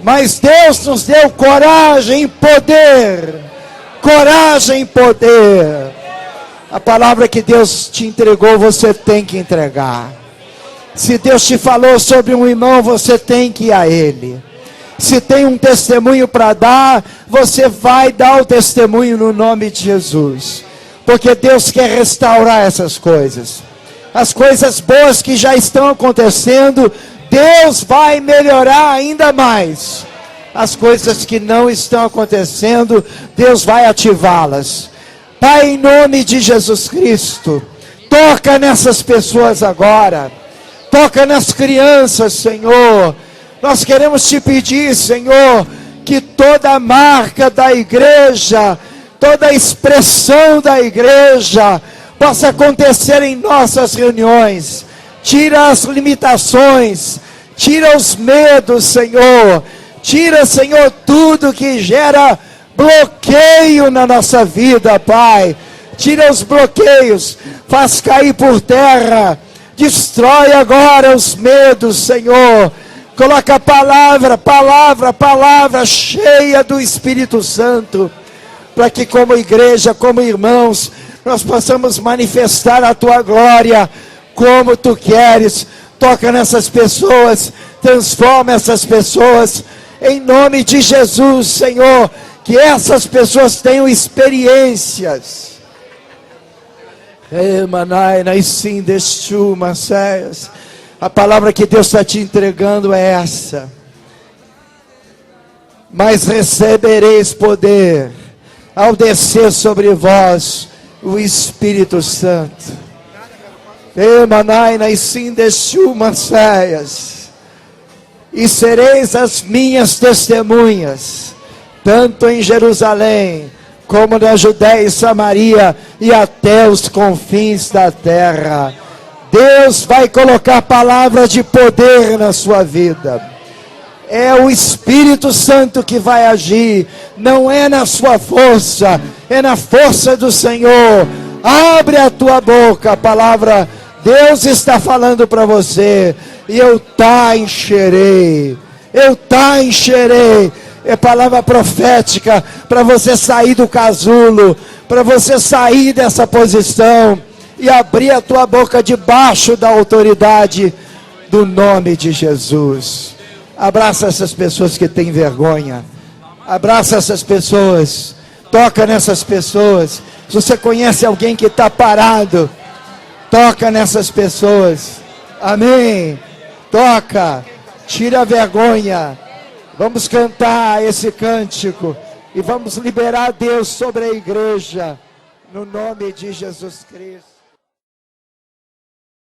Mas Deus nos deu coragem e poder. Coragem e poder. A palavra que Deus te entregou, você tem que entregar. Se Deus te falou sobre um irmão, você tem que ir a ele. Se tem um testemunho para dar, você vai dar o testemunho no nome de Jesus. Porque Deus quer restaurar essas coisas. As coisas boas que já estão acontecendo, Deus vai melhorar ainda mais. As coisas que não estão acontecendo, Deus vai ativá-las. Pai, em nome de Jesus Cristo, toca nessas pessoas agora. Toca nas crianças, Senhor. Nós queremos te pedir, Senhor, que toda a marca da igreja, toda a expressão da igreja, possa acontecer em nossas reuniões. Tira as limitações, tira os medos, Senhor. Tira, Senhor, tudo que gera bloqueio na nossa vida, Pai. Tira os bloqueios, faz cair por terra. Destrói agora os medos, Senhor. Coloca a palavra cheia do Espírito Santo, para que como igreja, como irmãos, nós possamos manifestar a Tua glória, como Tu queres. Toca nessas pessoas, transforma essas pessoas, em nome de Jesus, Senhor, que essas pessoas tenham experiências. A palavra que Deus está te entregando é essa. Mas recebereis poder ao descer sobre vós o Espírito Santo. E sereis as minhas testemunhas, tanto em Jerusalém, como na Judéia e Samaria, e até os confins da terra. Deus vai colocar palavra de poder na sua vida. É o Espírito Santo que vai agir, não é na sua força, é na força do Senhor. Abre a tua boca, a palavra, Deus está falando para você. E eu encherei. É palavra profética para você sair do casulo, para você sair dessa posição e abrir a tua boca debaixo da autoridade do nome de Jesus. Abraça essas pessoas que têm vergonha. Abraça essas pessoas. Toca nessas pessoas. Se você conhece alguém que está parado, toca nessas pessoas. Amém. Toca. Tira a vergonha. Vamos cantar esse cântico. E vamos liberar Deus sobre a igreja. No nome de Jesus Cristo.